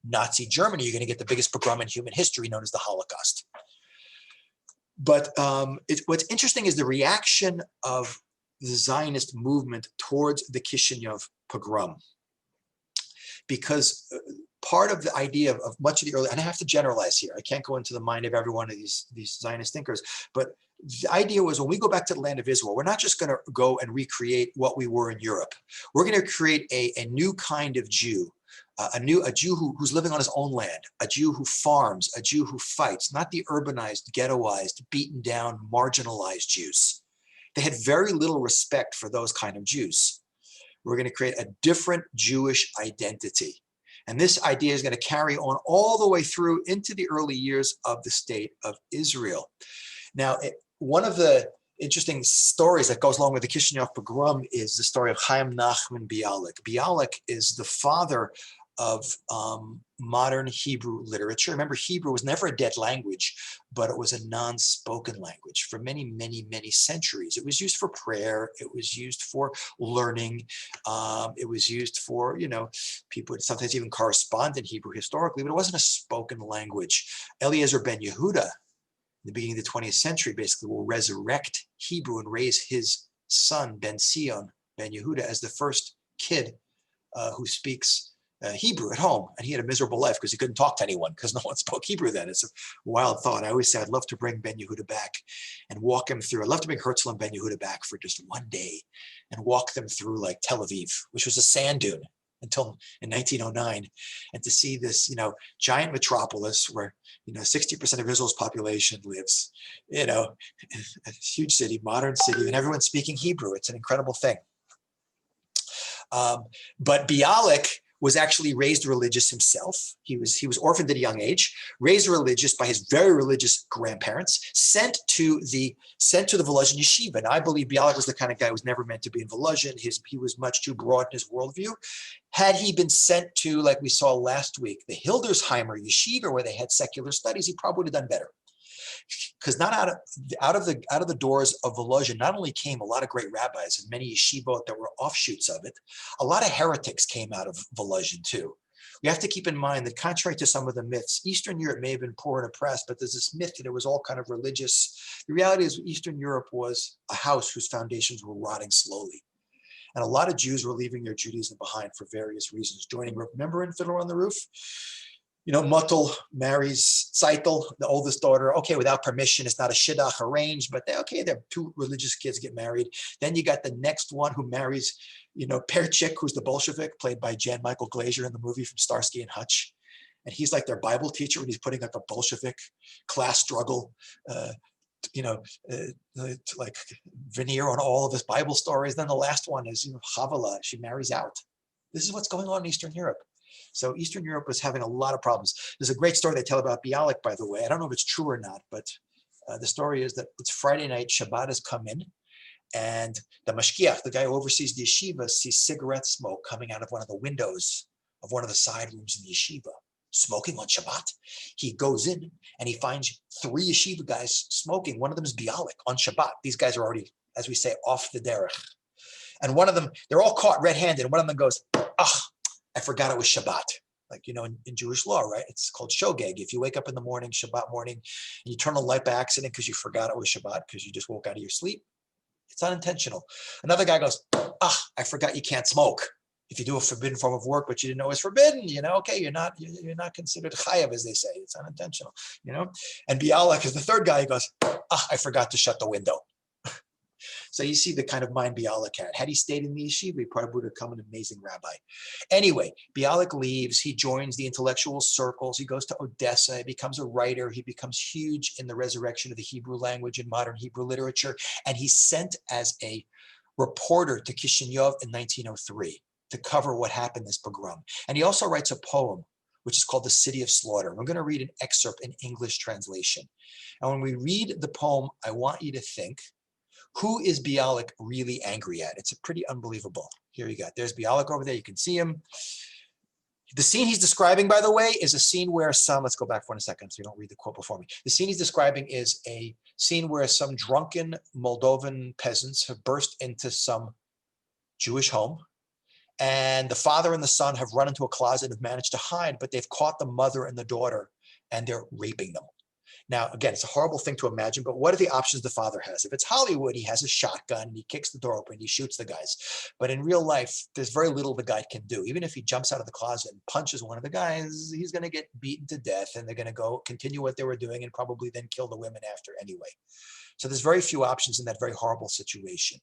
Nazi Germany, you're going to get the biggest pogrom in human history, known as the Holocaust. But what's interesting is the reaction of the Zionist movement towards the Kishinev pogrom. because part of the idea of much of the early, and I have to generalize here, I can't go into the mind of every one of these Zionist thinkers, but the idea was when we go back to the land of Israel, we're not just going to go and recreate what we were in Europe. We're going to create a new kind of Jew, a Jew who's living on his own land, a Jew who farms, a Jew who fights, not the urbanized, ghettoized, beaten down, marginalized Jews. They had very little respect for those kind of Jews. We're going to create a different Jewish identity. And this idea is going to carry on all the way through into the early years of the state of Israel. Now, one of the interesting stories that goes along with the Kishinev pogrom is the story of Chaim Nachman Bialik. Bialik is the father of modern Hebrew literature. Remember, Hebrew was never a dead language, but it was a non-spoken language for many, many, many centuries. It was used for prayer. It was used for learning. It was used for, people would sometimes even correspond in Hebrew historically, but it wasn't a spoken language. Eliezer ben Yehuda, in the beginning of the 20th century, basically will resurrect Hebrew and raise his son, Ben Sion, Ben Yehuda, as the first kid who speaks Hebrew at home. And he had a miserable life because he couldn't talk to anyone because no one spoke Hebrew then. It's a wild thought. I always say I'd love to bring Ben Yehuda back and walk him through. I'd love to bring Herzl and Ben Yehuda back for just one day and walk them through like Tel Aviv, which was a sand dune until in 1909, and to see this, giant metropolis where, 60% of Israel's population lives, a huge city, modern city, and everyone's speaking Hebrew. It's an incredible thing. But Bialik was actually raised religious himself. He was orphaned at a young age, raised religious by his very religious grandparents, sent to the Volozhin yeshiva. And I believe Bialik was the kind of guy who was never meant to be in Volozhin. He was much too broad in his worldview. Had he been sent to, like we saw last week, the Hildesheimer yeshiva, where they had secular studies, he probably would have done better. Because not out of the doors of Volozhin not only came a lot of great rabbis and many yeshivot that were offshoots of it, a lot of heretics came out of Volozhin too. We have to keep in mind that contrary to some of the myths, Eastern Europe may have been poor and oppressed, but there's this myth that it was all kind of religious. The reality is Eastern Europe was a house whose foundations were rotting slowly. And a lot of Jews were leaving their Judaism behind for various reasons. Remember in Fiddler on the Roof? Muttel marries Zeitel, the oldest daughter. Okay, without permission, it's not a shidduch arranged, but they're two religious kids get married. Then you got the next one who marries, Perchik, who's the Bolshevik, played by Jan Michael Glazer in the movie from Starsky and Hutch. And he's like their Bible teacher, and he's putting like a Bolshevik class struggle, like veneer on all of his Bible stories. Then the last one is, Chavala, she marries out. This is what's going on in Eastern Europe. So Eastern Europe was having a lot of problems. There's a great story they tell about Bialik, by the way. I don't know if it's true or not, but the story is that it's Friday night, Shabbat has come in, and the mashgiach, the guy who oversees the yeshiva, sees cigarette smoke coming out of one of the windows of one of the side rooms in the yeshiva, smoking on Shabbat. He goes in and he finds 3 yeshiva guys smoking. One of them is Bialik on Shabbat. These guys are already, as we say, off the derech. And one of them, they're all caught red-handed, and one of them goes, I forgot it was Shabbat. Like, in Jewish law, right? It's called shogeg. If you wake up in the morning, Shabbat morning, and you turn on the light by accident because you forgot it was Shabbat because you just woke out of your sleep, it's unintentional. Another guy goes, I forgot you can't smoke. If you do a forbidden form of work, but you didn't know it's forbidden, okay, you're not considered chayav, as they say. It's unintentional, And Bialik is the third guy. He goes, I forgot to shut the window. So you see the kind of mind Bialik had. Had he stayed in the yeshiva, he probably would have become an amazing rabbi. Anyway, Bialik leaves. He joins the intellectual circles. He goes to Odessa. He becomes a writer. He becomes huge in the resurrection of the Hebrew language and modern Hebrew literature. And he's sent as a reporter to Kishinev in 1903 to cover what happened this pogrom. And he also writes a poem, which is called The City of Slaughter. We're going to read an excerpt in English translation. And when we read the poem, I want you to think, who is Bialik really angry at? It's a pretty unbelievable. Here you go. There's Bialik over there. You can see him. The scene he's describing, by the way, is a scene where let's go back for a second so you don't read the quote before me. The scene he's describing is a scene where some drunken Moldovan peasants have burst into some Jewish home, and the father and the son have run into a closet and have managed to hide, but they've caught the mother and the daughter, and they're raping them. Now, again, it's a horrible thing to imagine, but what are the options the father has? If it's Hollywood, he has a shotgun and he kicks the door open, he shoots the guys. But in real life, there's very little the guy can do. Even if he jumps out of the closet and punches one of the guys, he's going to get beaten to death, and they're going to go continue what they were doing and probably then kill the women after anyway. So there's very few options in that very horrible situation.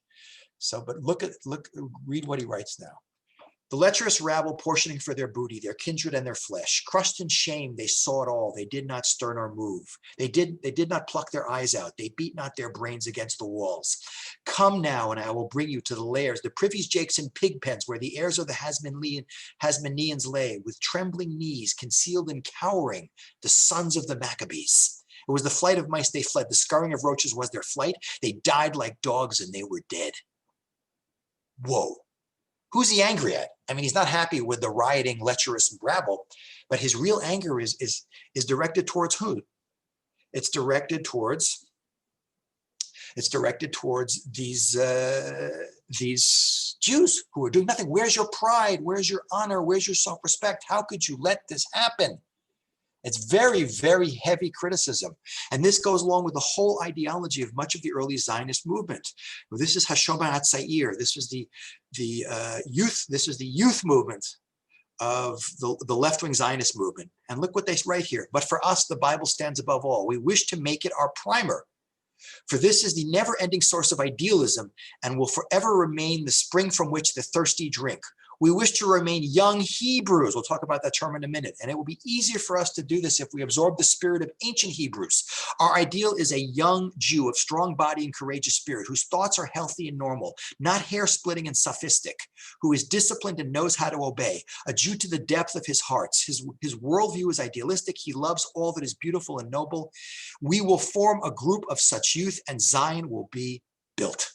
So, but read what he writes now. The lecherous rabble portioning for their booty, their kindred and their flesh, crushed in shame, they saw it all. They did not stir nor move. They did not pluck their eyes out. They beat not their brains against the walls. Come now, and I will bring you to the lairs, the privies, jakes, and pig pens, where the heirs of the Hasmoneans lay, with trembling knees, concealed and cowering, the sons of the Maccabees. It was the flight of mice they fled. The scurrying of roaches was their flight. They died like dogs, and they were dead. Whoa. Who's he angry at? I mean, he's not happy with the rioting, lecherous rabble, but his real anger is directed towards who? It's directed towards these Jews who are doing nothing. Where's your pride? Where's your honor? Where's your self-respect? How could you let this happen? It's very, very heavy criticism. And this goes along with the whole ideology of much of the early Zionist movement. Well, this is HaShomer Hatzair. This was the youth movement of the left-wing Zionist movement. And look what they write here. But for us, the Bible stands above all. We wish to make it our primer. For this is the never-ending source of idealism and will forever remain the spring from which the thirsty drink. We wish to remain young Hebrews. We'll talk about that term in a minute. And it will be easier for us to do this if we absorb the spirit of ancient Hebrews. Our ideal is a young Jew of strong body and courageous spirit, whose thoughts are healthy and normal, not hair-splitting and sophistic, who is disciplined and knows how to obey, a Jew to the depth of his hearts. His worldview is idealistic. He loves all that is beautiful and noble. We will form a group of such youth, and Zion will be built.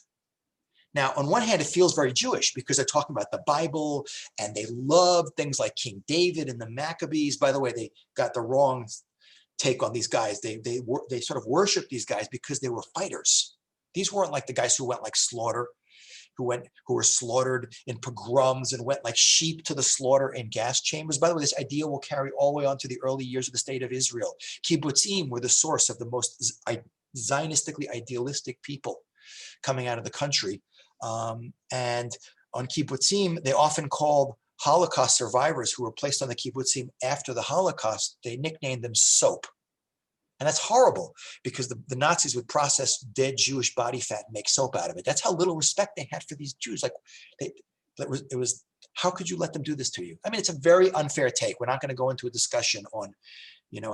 Now, on one hand, it feels very Jewish because they're talking about the Bible and they love things like King David and the Maccabees. By the way, they got the wrong take on these guys. They sort of worshiped these guys because they were fighters. These weren't like the guys who went like slaughter, who were slaughtered in pogroms and went like sheep to the slaughter in gas chambers. By the way, this idea will carry all the way on to the early years of the state of Israel. Kibbutzim were the source of the most Zionistically idealistic people coming out of the country. And on kibbutzim, they often called Holocaust survivors who were placed on the kibbutzim after the Holocaust, they nicknamed them soap. And that's horrible because the Nazis would process dead Jewish body fat and make soap out of it. That's how little respect they had for these Jews. Like it was, how could you let them do this to you? I mean, it's a very unfair take. We're not going to go into a discussion on,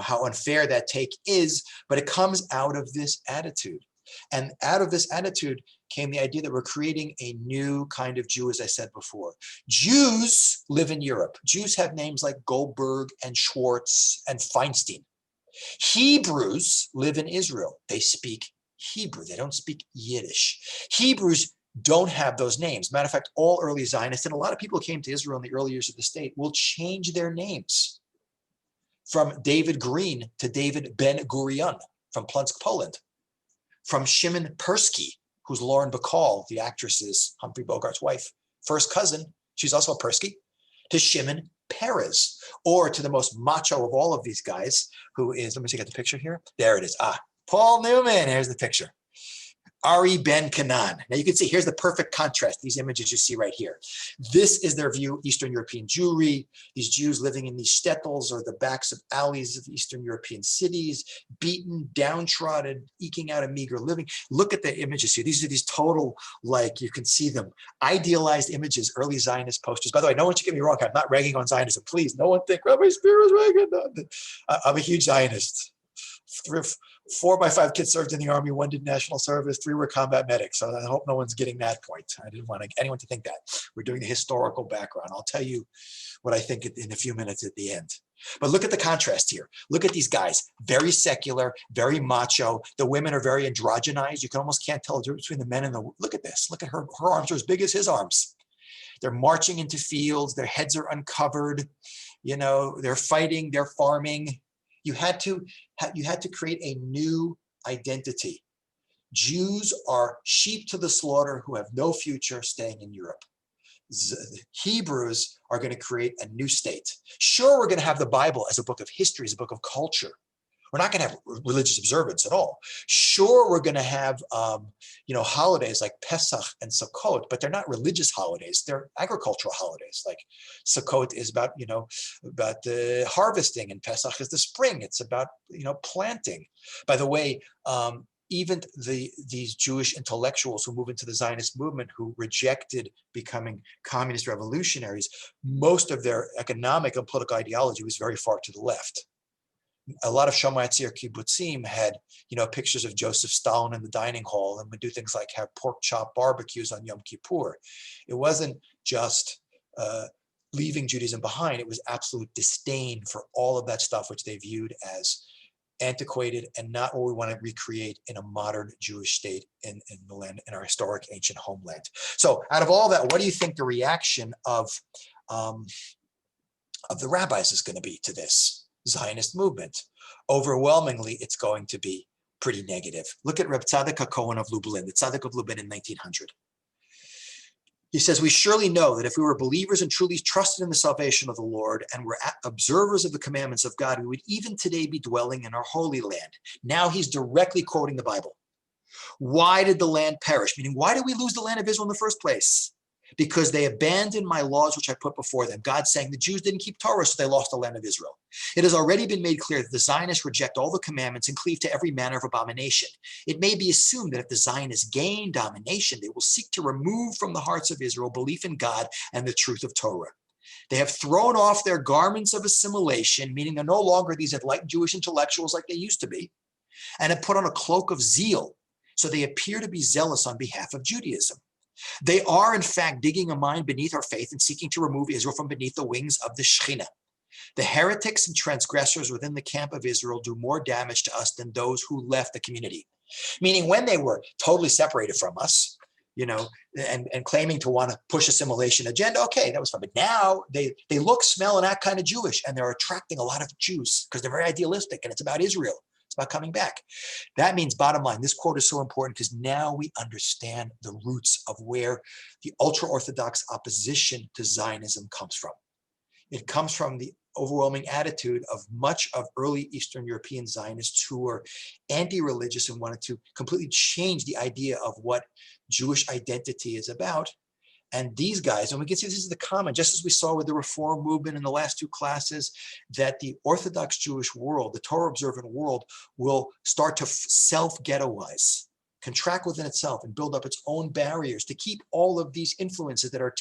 how unfair that take is, but it comes out of this attitude. And out of this attitude came the idea that we're creating a new kind of Jew, as I said before. Jews live in Europe. Jews have names like Goldberg and Schwartz and Feinstein. Hebrews live in Israel. They speak Hebrew. They don't speak Yiddish. Hebrews don't have those names. Matter of fact, all early Zionists, and a lot of people who came to Israel in the early years of the state, will change their names from David Green to David Ben Gurion from Plunsk, Poland. From Shimon Persky, who's Lauren Bacall, the actress's Humphrey Bogart's wife, first cousin, she's also a Persky, to Shimon Peres, or to the most macho of all of these guys, who is, let me see, get the picture here. There it is. Paul Newman, here's the picture. Ari Ben Canaan. Now you can see, here's the perfect contrast, these images you see right here. This is their view, Eastern European Jewry, these Jews living in these shtetls or the backs of alleys of Eastern European cities, beaten, downtrodden, eking out a meager living. Look at the images here. These are these total, like, you can see them, idealized images, early Zionist posters. By the way, no one should get me wrong, I'm not ragging on Zionism. Please, no one think, Rabbi Spiro's ragging. No, I'm a huge Zionist. 4 of my 5 kids served in the army, 1 did national service, 3 were combat medics. So I hope no one's getting that point. I didn't want anyone to think that. We're doing the historical background. I'll tell you what I think in a few minutes at the end. But look at the contrast here. Look at these guys, very secular, very macho. The women are very androgenized. You almost can't tell between the men and the, look at this. Look at her arms are as big as his arms. They're marching into fields. Their heads are uncovered. They're fighting, they're farming. You had to create a new identity. Jews are sheep to the slaughter who have no future staying in Europe. Hebrews are going to create a new state. Sure, we're going to have the Bible as a book of history, as a book of culture. We're not going to have religious observance at all. Sure, we're going to have, holidays like Pesach and Sukkot, but they're not religious holidays. They're agricultural holidays. Like Sukkot is about the harvesting, and Pesach is the spring. It's about, planting. By the way, even these Jewish intellectuals who move into the Zionist movement, who rejected becoming communist revolutionaries, most of their economic and political ideology was very far to the left. A lot of HaShomer Hatzair kibbutzim had, pictures of Joseph Stalin in the dining hall, and would do things like have pork chop barbecues on Yom Kippur. It wasn't just leaving Judaism behind. It was absolute disdain for all of that stuff, which they viewed as antiquated and not what we want to recreate in a modern Jewish state in the land, in our historic ancient homeland. So out of all that, what do you think the reaction of the rabbis is going to be to this Zionist movement? Overwhelmingly, it's going to be pretty negative. Look at Reb Tzadok HaKohen of Lublin, the Tzadok of Lublin in 1900. He says, we surely know that if we were believers and truly trusted in the salvation of the Lord and were observers of the commandments of God, we would even today be dwelling in our holy land. Now he's directly quoting the Bible. Why did the land perish? Meaning, why did we lose the land of Israel in the first place? Because they abandoned my laws, which I put before them. God saying the Jews didn't keep Torah, so they lost the land of Israel. It has already been made clear that the Zionists reject all the commandments and cleave to every manner of abomination. It may be assumed that if the Zionists gain domination, they will seek to remove from the hearts of Israel belief in God and the truth of Torah. They have thrown off their garments of assimilation, meaning they're no longer these enlightened Jewish intellectuals like they used to be, and have put on a cloak of zeal, so they appear to be zealous on behalf of Judaism. They are, in fact, digging a mine beneath our faith and seeking to remove Israel from beneath the wings of the Shekhinah. The heretics and transgressors within the camp of Israel do more damage to us than those who left the community. Meaning, when they were totally separated from us, and claiming to want to push assimilation agenda, okay, that was fun. But now they look, smell, and act kind of Jewish, and they're attracting a lot of Jews because they're very idealistic, and it's about Israel. It's about coming back. That means, bottom line, this quote is so important because now we understand the roots of where the ultra-Orthodox opposition to Zionism comes from. It comes from the overwhelming attitude of much of early Eastern European Zionists who were anti-religious and wanted to completely change the idea of what Jewish identity is about. And these guys, and we can see this is the common, just as we saw with the Reform movement in the last two classes, that the Orthodox Jewish world, the Torah observant world, will start to self-ghettoize, contract within itself and build up its own barriers to keep all of these influences that are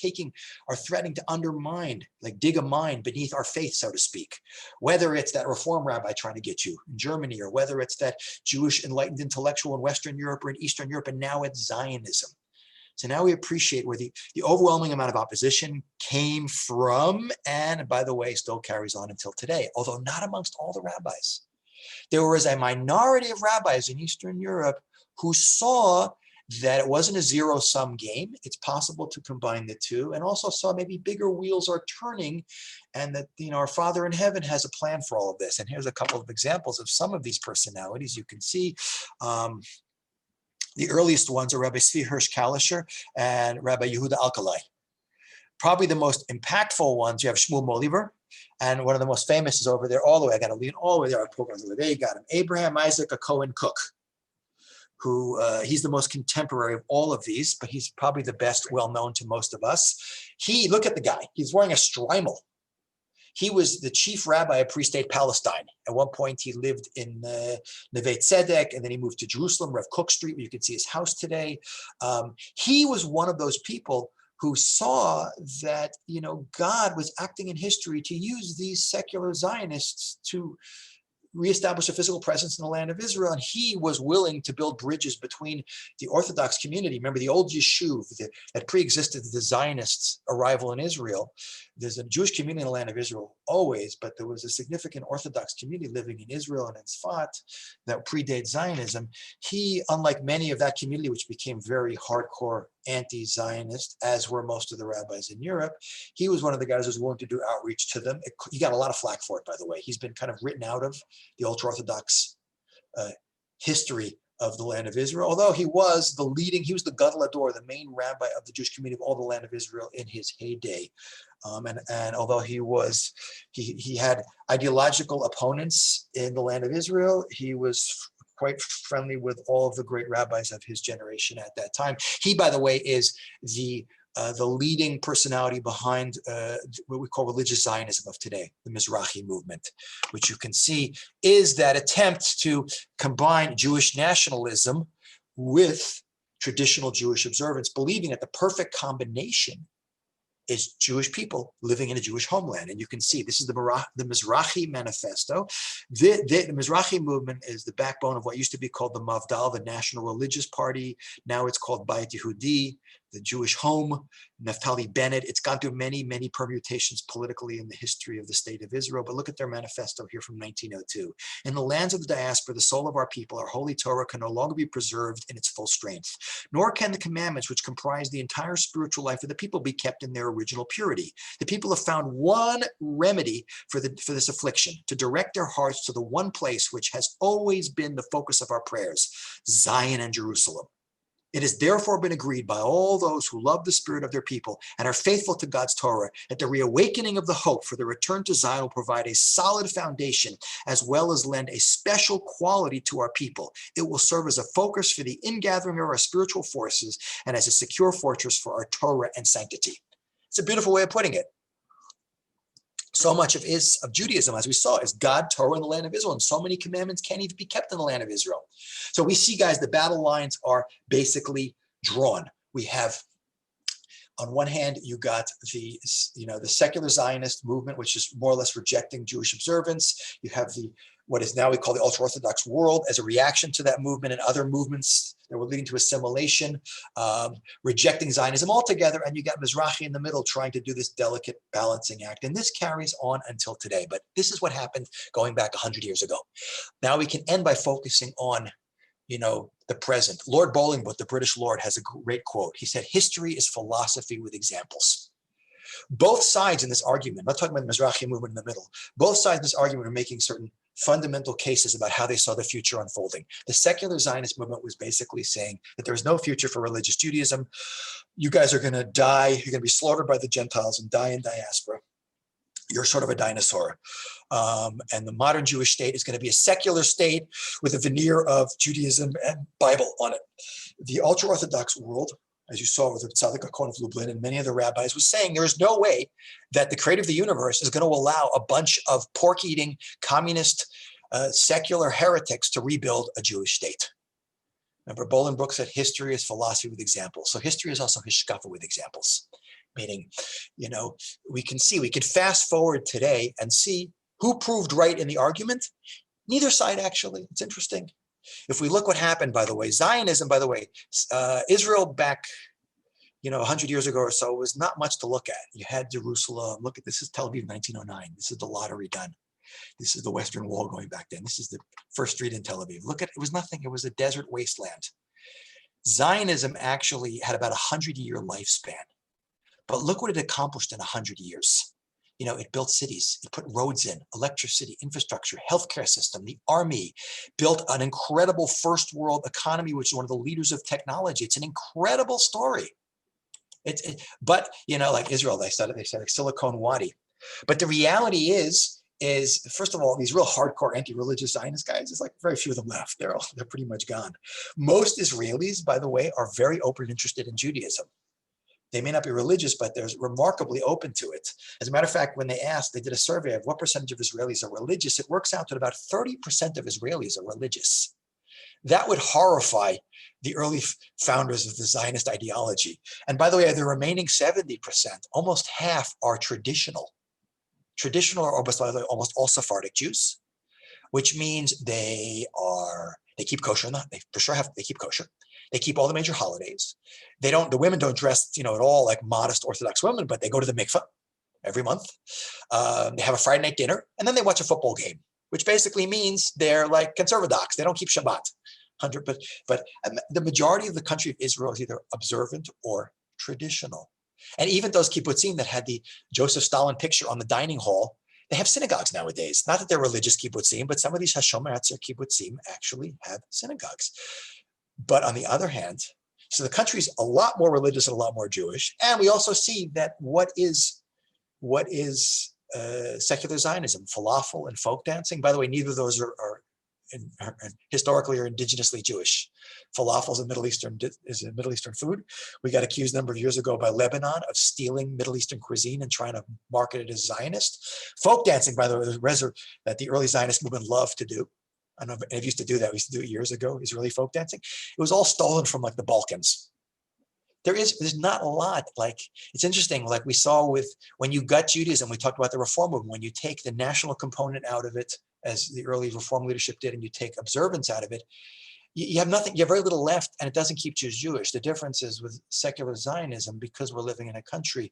threatening to undermine, like dig a mine beneath our faith, so to speak. Whether it's that Reform rabbi trying to get you in Germany, or whether it's that Jewish enlightened intellectual in Western Europe or in Eastern Europe, and now it's Zionism. So now we appreciate where the overwhelming amount of opposition came from, and by the way, still carries on until today, although not amongst all the rabbis. There was a minority of rabbis in Eastern Europe who saw that it wasn't a zero-sum game. It's possible to combine the two, and also saw maybe bigger wheels are turning, and that our Father in heaven has a plan for all of this. And here's a couple of examples of some of these personalities. You can see the earliest ones are Rabbi Tzvi Hirsch Kalischer and Rabbi Yehuda Alkalai. Probably the most impactful ones, you have Shmuel Moliver, and one of the most famous is over there all the way. I got to lean all the way there. There you got him. Abraham Isaac Cohen Cook, who he's the most contemporary of all of these, but he's probably the best well-known to most of us. Look at the guy. He's wearing a shtreimel. He was the chief rabbi of pre-state Palestine. At one point, he lived in Neve Tzedek, and then he moved to Jerusalem, Rev Cook Street, where you can see his house today. He was one of those people who saw that, God was acting in history to use these secular Zionists to reestablish a physical presence in the land of Israel, and he was willing to build bridges between the Orthodox community. Remember the old Yeshuv that pre-existed the Zionists' arrival in Israel. There's a Jewish community in the land of Israel always, but there was a significant Orthodox community living in Israel and in Tzfat that predates Zionism. He, unlike many of that community, which became very hardcore anti-Zionist, as were most of the rabbis in Europe, he was one of the guys who was willing to do outreach to them. He got a lot of flack for it, by the way. He's been kind of written out of the ultra-Orthodox history of the land of Israel, although he was the Gadol Hador, the main rabbi of the Jewish community of all the land of Israel in his heyday. And although he had ideological opponents in the land of Israel, he was quite friendly with all of the great rabbis of his generation at that time. He, by the way, is the leading personality behind what we call religious Zionism of today, the Mizrahi movement, which you can see is that attempt to combine Jewish nationalism with traditional Jewish observance, believing that the perfect combination is Jewish people living in a Jewish homeland. And you can see this is the Mizrahi Manifesto. The Mizrahi movement is the backbone of what used to be called the Mavdal, the National Religious Party. Now it's called Bayit Yehudi, the Jewish Home, Naftali Bennett. It's gone through many, many permutations politically in the history of the state of Israel. But look at their manifesto here from 1902. In the lands of the diaspora, the soul of our people, our holy Torah, can no longer be preserved in its full strength, nor can the commandments which comprise the entire spiritual life of the people be kept in their original purity. The people have found one remedy for this affliction, to direct their hearts to the one place which has always been the focus of our prayers, Zion and Jerusalem. It has therefore been agreed by all those who love the spirit of their people and are faithful to God's Torah that the reawakening of the hope for the return to Zion will provide a solid foundation as well as lend a special quality to our people. It will serve as a focus for the ingathering of our spiritual forces and as a secure fortress for our Torah and sanctity. It's a beautiful way of putting it. So much of Judaism, as we saw, is God, Torah, in the land of Israel, and so many commandments can't even be kept in the land of Israel. So we see, guys, the battle lines are basically drawn. We have, on one hand, you got the secular Zionist movement, which is more or less rejecting Jewish observance. You have what is now we call the ultra-Orthodox world as a reaction to that movement and other movements that were leading to assimilation, rejecting Zionism altogether. And you got Mizrahi in the middle trying to do this delicate balancing act. And this carries on until today. But this is what happened going back 100 years ago. Now we can end by focusing on the present. Lord Bolingbroke, the British Lord, has a great quote. He said, "History is philosophy with examples." Both sides in this argument, I'm not talking about the Mizrahi movement in the middle, both sides in this argument are making certain fundamental cases about how they saw the future unfolding. The secular Zionist movement was basically saying that there is no future for religious Judaism. You guys are going to die. You're going to be slaughtered by the Gentiles and die in diaspora. You're sort of a dinosaur. And the modern Jewish state is going to be a secular state with a veneer of Judaism and Bible on it. The ultra-Orthodox world, as you saw with the Tzaddik HaKohen of Lublin and many of the rabbis, was saying there is no way that the creator of the universe is going to allow a bunch of pork-eating, communist, secular heretics to rebuild a Jewish state. Remember, Bolingbroke said history is philosophy with examples. So history is also hishkafa with examples. Meaning, we can fast forward today and see who proved right in the argument. Neither side, actually. It's interesting. If we look what happened, by the way, Zionism, by the way, Israel back, 100 years ago or so was not much to look at. You had Jerusalem. Look at this is Tel Aviv, 1909. This is the lottery done. This is the Western Wall going back then. This is the first street in Tel Aviv. Look at it was nothing. It was a desert wasteland. Zionism actually had about 100-year lifespan. But look what it accomplished in 100 years. It built cities, it put roads in, electricity, infrastructure, healthcare system, the army, built an incredible first world economy, which is one of the leaders of technology. It's an incredible story. But like Israel, they said like Silicon Wadi. But the reality is first of all, these real hardcore anti-religious Zionist guys, there's like very few of them left. They're pretty much gone. Most Israelis, by the way, are very open and interested in Judaism. They may not be religious, but they're remarkably open to it. As a matter of fact, when they did a survey of what percentage of Israelis are religious, it works out that about 30% of Israelis are religious. That would horrify the early founders of the Zionist ideology. And by the way, the remaining 70%, almost half are traditional. Traditional are almost all Sephardic Jews, which means they keep kosher. They keep kosher. They keep all the major holidays. The women don't dress, at all like modest Orthodox women, but they go to the mikveh every month. They have a Friday night dinner, and then they watch a football game, which basically means they're like conservadox. They don't keep Shabbat. But the majority of the country of Israel is either observant or traditional. And even those kibbutzim that had the Joseph Stalin picture on the dining hall, They have synagogues nowadays. Not that they're religious kibbutzim, but some of these HaShomer Hatzair kibbutzim actually have synagogues. But on the other hand, so the country's a lot more religious and a lot more Jewish. And we also see that what is secular Zionism, falafel and folk dancing. By the way, neither of those are historically or indigenously Jewish. Falafel is a Middle Eastern food. We got accused a number of years ago by Lebanon of stealing Middle Eastern cuisine and trying to market it as Zionist. Folk dancing, by the way, that the early Zionist movement loved to do. I don't know if used to do that. We used to do it years ago, Israeli folk dancing. It was all stolen from like the Balkans. There's not a lot. Like, it's interesting, like we saw with, when you got Judaism, we talked about the reform movement, when you take the national component out of it, as the early reform leadership did, and you take observance out of it, you have nothing, you have very little left, and it doesn't keep Jews Jewish. The difference is with secular Zionism, because we're living in a country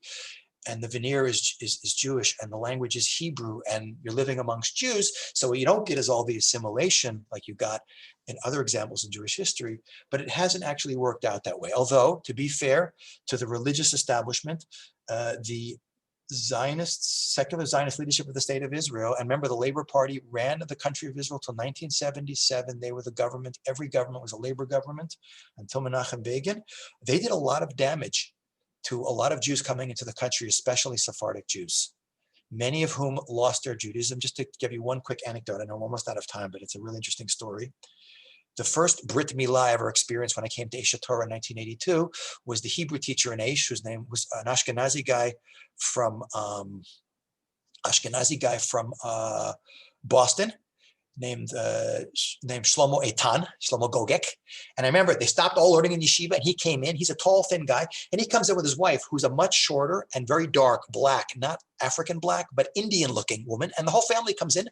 and the veneer is Jewish and the language is Hebrew and you're living amongst Jews, so what you don't get is all the assimilation like you got in other examples in Jewish history, but it hasn't actually worked out that way. Although, to be fair to the religious establishment, the secular Zionist leadership of the state of Israel, and remember the Labor Party ran the country of Israel till 1977. They were the government. Every government was a labor government until Menachem Begin. They did a lot of damage to a lot of Jews coming into the country, especially Sephardic Jews, many of whom lost their Judaism. Just to give you one quick anecdote, I know I'm almost out of time, but it's a really interesting story. The first Brit Milah I ever experienced when I came to Aish Torah in 1982 was the Hebrew teacher in Aish, whose name was an Ashkenazi guy from Boston, named Shlomo Gogek. And I remember they stopped all learning in yeshiva, and he came in. He's a tall, thin guy, and he comes in with his wife, who's a much shorter and very dark black, not African black, but Indian-looking woman. And the whole family comes in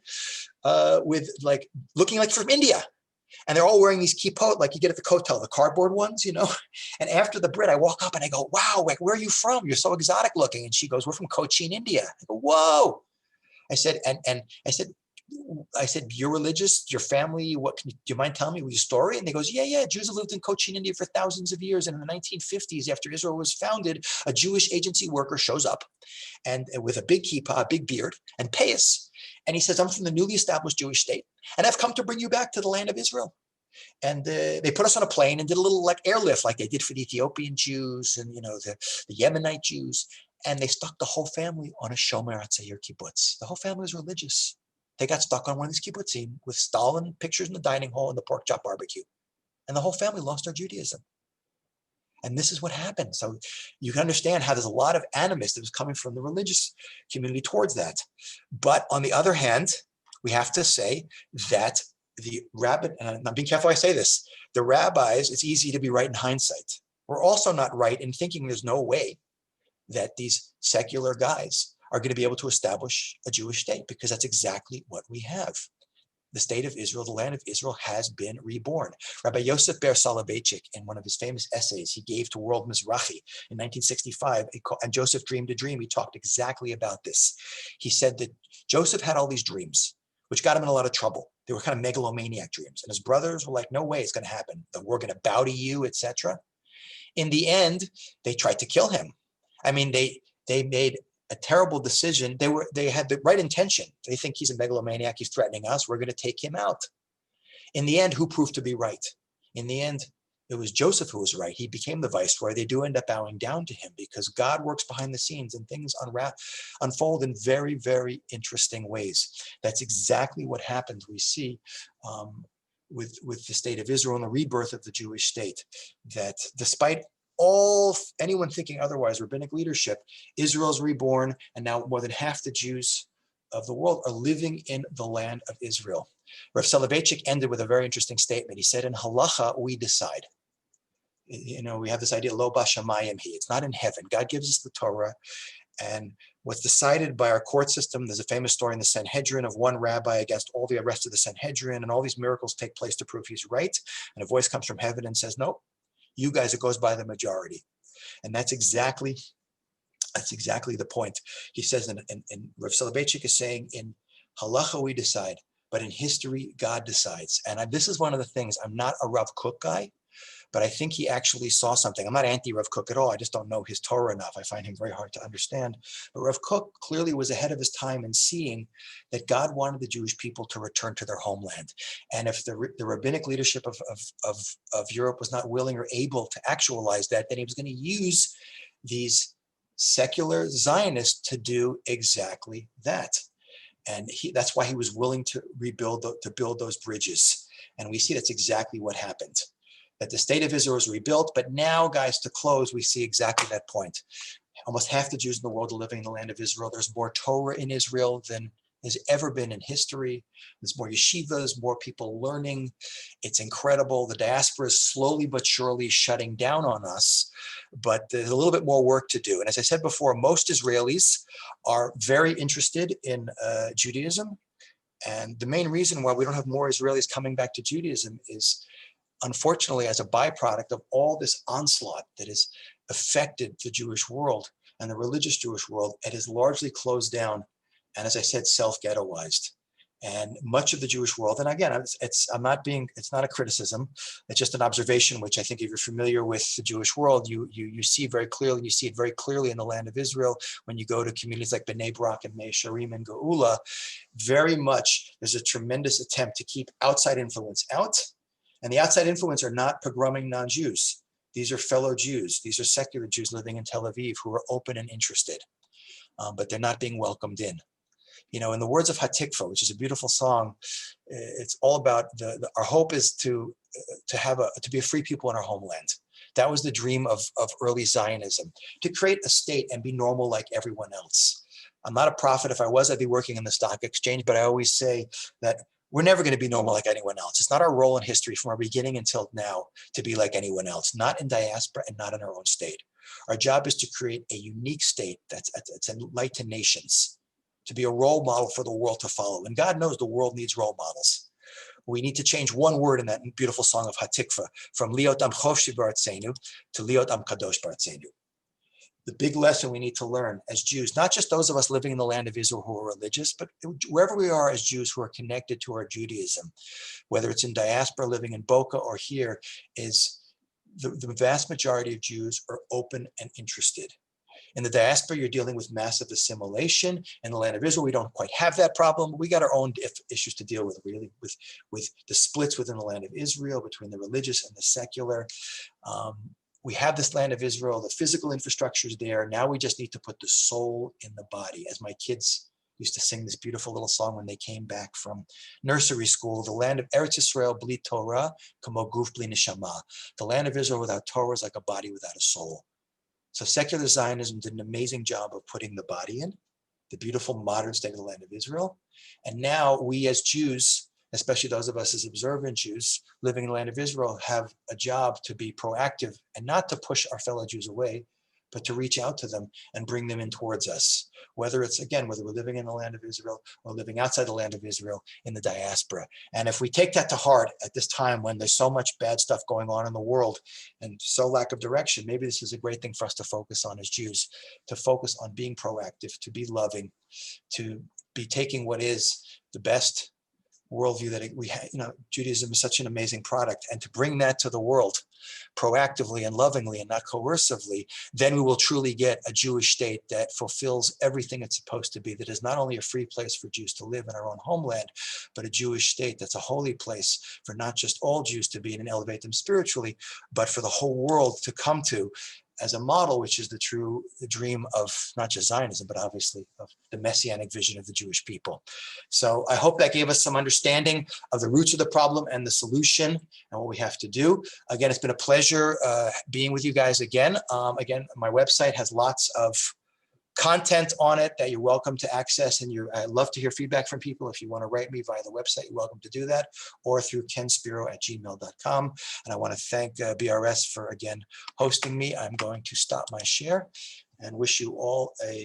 with like looking like from India. And they're all wearing these kippot, like you get at the kotel, the cardboard ones, you know. And after the Brit, I walk up and I go, "Wow, like, where are you from? You're so exotic looking." And she goes, "We're from Cochin, India." I go, "Whoa!" I said, I said, "You're religious, your family, do you mind telling me your story?" And they goes, yeah, Jews have lived in Cochin, India for thousands of years. And in the 1950s, after Israel was founded, a Jewish agency worker shows up and with a big kippah, a big beard, and payas. And he says, "I'm from the newly established Jewish state, and I've come to bring you back to the land of Israel." And they put us on a plane and did a little like airlift, like they did for the Ethiopian Jews and, you know, the Yemenite Jews. And they stuck the whole family on a HaShomer Hatzair kibbutz. The whole family was religious. They got stuck on one of these kibbutzim with Stalin pictures in the dining hall and the pork chop barbecue. And the whole family lost their Judaism. And this is what happened. So you can understand how there's a lot of animus that was coming from the religious community towards that. But on the other hand, we have to say that the rabbi, and I'm being careful I say this, the rabbis, it's easy to be right in hindsight. We're also not right in thinking there's no way that these secular guys are going to be able to establish a Jewish state, because that's exactly what we have. The state of Israel, the land of Israel, has been reborn. Rabbi Yosef Ber Soloveitchik, in one of his famous essays he gave to World Mizrahi in 1965, and Joseph Dreamed a Dream, he talked exactly about this. He said that Joseph had all these dreams, which got him in a lot of trouble. They were kind of megalomaniac dreams. And his brothers were like, "No way it's going to happen. We're going to bow to you," etc. In the end, they tried to kill him. I mean, they made a terrible decision. They had the right intention. They think he's a megalomaniac, he's threatening us, we're going to take him out. In the end, who proved to be right? In the end, it was Joseph who was right. He became the viceroy. They do end up bowing down to him because God works behind the scenes and things unfold in very, very interesting ways. That's exactly what happened. We see with the state of Israel and the rebirth of the Jewish state, that despite anyone thinking otherwise, rabbinic leadership, Israel's reborn, and now more than half the Jews of the world are living in the land of Israel. Rav Soloveitchik ended with a very interesting statement. He said, "In halacha, we decide." You know, we have this idea, lo b'shamayim hi. It's not in heaven. God gives us the Torah, and what's decided by our court system, there's a famous story in the Sanhedrin of one rabbi against all the rest of the Sanhedrin, and all these miracles take place to prove he's right. And a voice comes from heaven and says, "Nope, you guys, it goes by the majority." And that's exactly the point. He says, and Rav Soloveitchik is saying, in halacha we decide, but in history, God decides. And this is one of the things, I'm not a Rav Kook guy, But I think he actually saw something. I'm not anti-Rav Kook at all. I just don't know his Torah enough. I find him very hard to understand. But Rav Kook clearly was ahead of his time in seeing that God wanted the Jewish people to return to their homeland. And if the rabbinic leadership of Europe was not willing or able to actualize that, then he was going to use these secular Zionists to do exactly that. And that's why he was willing to build those bridges. And we see that's exactly what happened. That the state of Israel was rebuilt, but now, guys, to close, we see exactly that point. Almost half the Jews in the world are living in the land of Israel. There's more Torah in Israel than there's ever been in history. There's more yeshivas, more people learning. It's incredible. The diaspora is slowly but surely shutting down on us, but there's a little bit more work to do. And as I said before, most Israelis are very interested in Judaism. And the main reason why we don't have more Israelis coming back to Judaism is, unfortunately, as a byproduct of all this onslaught that has affected the Jewish world and the religious Jewish world, it has largely closed down and, as I said, self-ghettoized. And much of the Jewish world, and again, it's not a criticism, it's just an observation, which I think if you're familiar with the Jewish world, you see very clearly, and you see it very clearly in the land of Israel when you go to communities like Bnei Brak and Mei Sharim and Geula. Very much there's a tremendous attempt to keep outside influence out. And the outside influence are not pogroming non-Jews. These are fellow Jews. These are secular Jews living in Tel Aviv who are open and interested, but they're not being welcomed in. You know, in the words of Hatikva, which is a beautiful song, it's all about our hope is to be a free people in our homeland. That was the dream of early Zionism, to create a state and be normal like everyone else. I'm not a prophet. If I was, I'd be working in the stock exchange, but I always say that we're never going to be normal like anyone else. It's not our role in history from our beginning until now to be like anyone else, not in diaspora and not in our own state. Our job is to create a unique state that's a light to nations, to be a role model for the world to follow. And God knows the world needs role models. We need to change one word in that beautiful song of Hatikva, from Liot Am Chofshi B'Artzeinu to Liot Am Kadosh B'Artzeinu. The big lesson we need to learn as Jews, not just those of us living in the land of Israel who are religious, but wherever we are as Jews who are connected to our Judaism, whether it's in diaspora, living in Boca or here, is the vast majority of Jews are open and interested. In the diaspora, you're dealing with massive assimilation. In the land of Israel, we don't quite have that problem. We got our own issues to deal with, really, with the splits within the land of Israel between the religious and the secular. We have this land of Israel, the physical infrastructure is there. Now we just need to put the soul in the body. As my kids used to sing this beautiful little song when they came back from nursery school, the land of Eretz Yisrael bli Torah, kamo guf bli neshama. The land of Israel without Torah is like a body without a soul. So secular Zionism did an amazing job of putting the body in, the beautiful modern state of the land of Israel. And now we as Jews, especially those of us as observant Jews living in the land of Israel, have a job to be proactive and not to push our fellow Jews away, but to reach out to them and bring them in towards us. Whether we're living in the land of Israel or living outside the land of Israel in the diaspora. And if we take that to heart at this time when there's so much bad stuff going on in the world and so lack of direction, maybe this is a great thing for us to focus on as Jews, to focus on being proactive, to be loving, to be taking what is the best worldview that we have. You know, Judaism is such an amazing product, and to bring that to the world proactively and lovingly and not coercively, then we will truly get a Jewish state that fulfills everything it's supposed to be, that is not only a free place for Jews to live in our own homeland, but a Jewish state that's a holy place for not just all Jews to be in and elevate them spiritually, but for the whole world to come to as a model, which is the dream of not just Zionism, but obviously of the messianic vision of the Jewish people. So I hope that gave us some understanding of the roots of the problem and the solution and what we have to do. Again, it's been a pleasure being with you guys again. Again, my website has lots of content on it that you're welcome to access, and I love to hear feedback from people. If you want to write me via the website, you're welcome to do that, or through kenspiro@gmail.com. And I want to thank BRS for again hosting me. I'm going to stop my share and wish you all a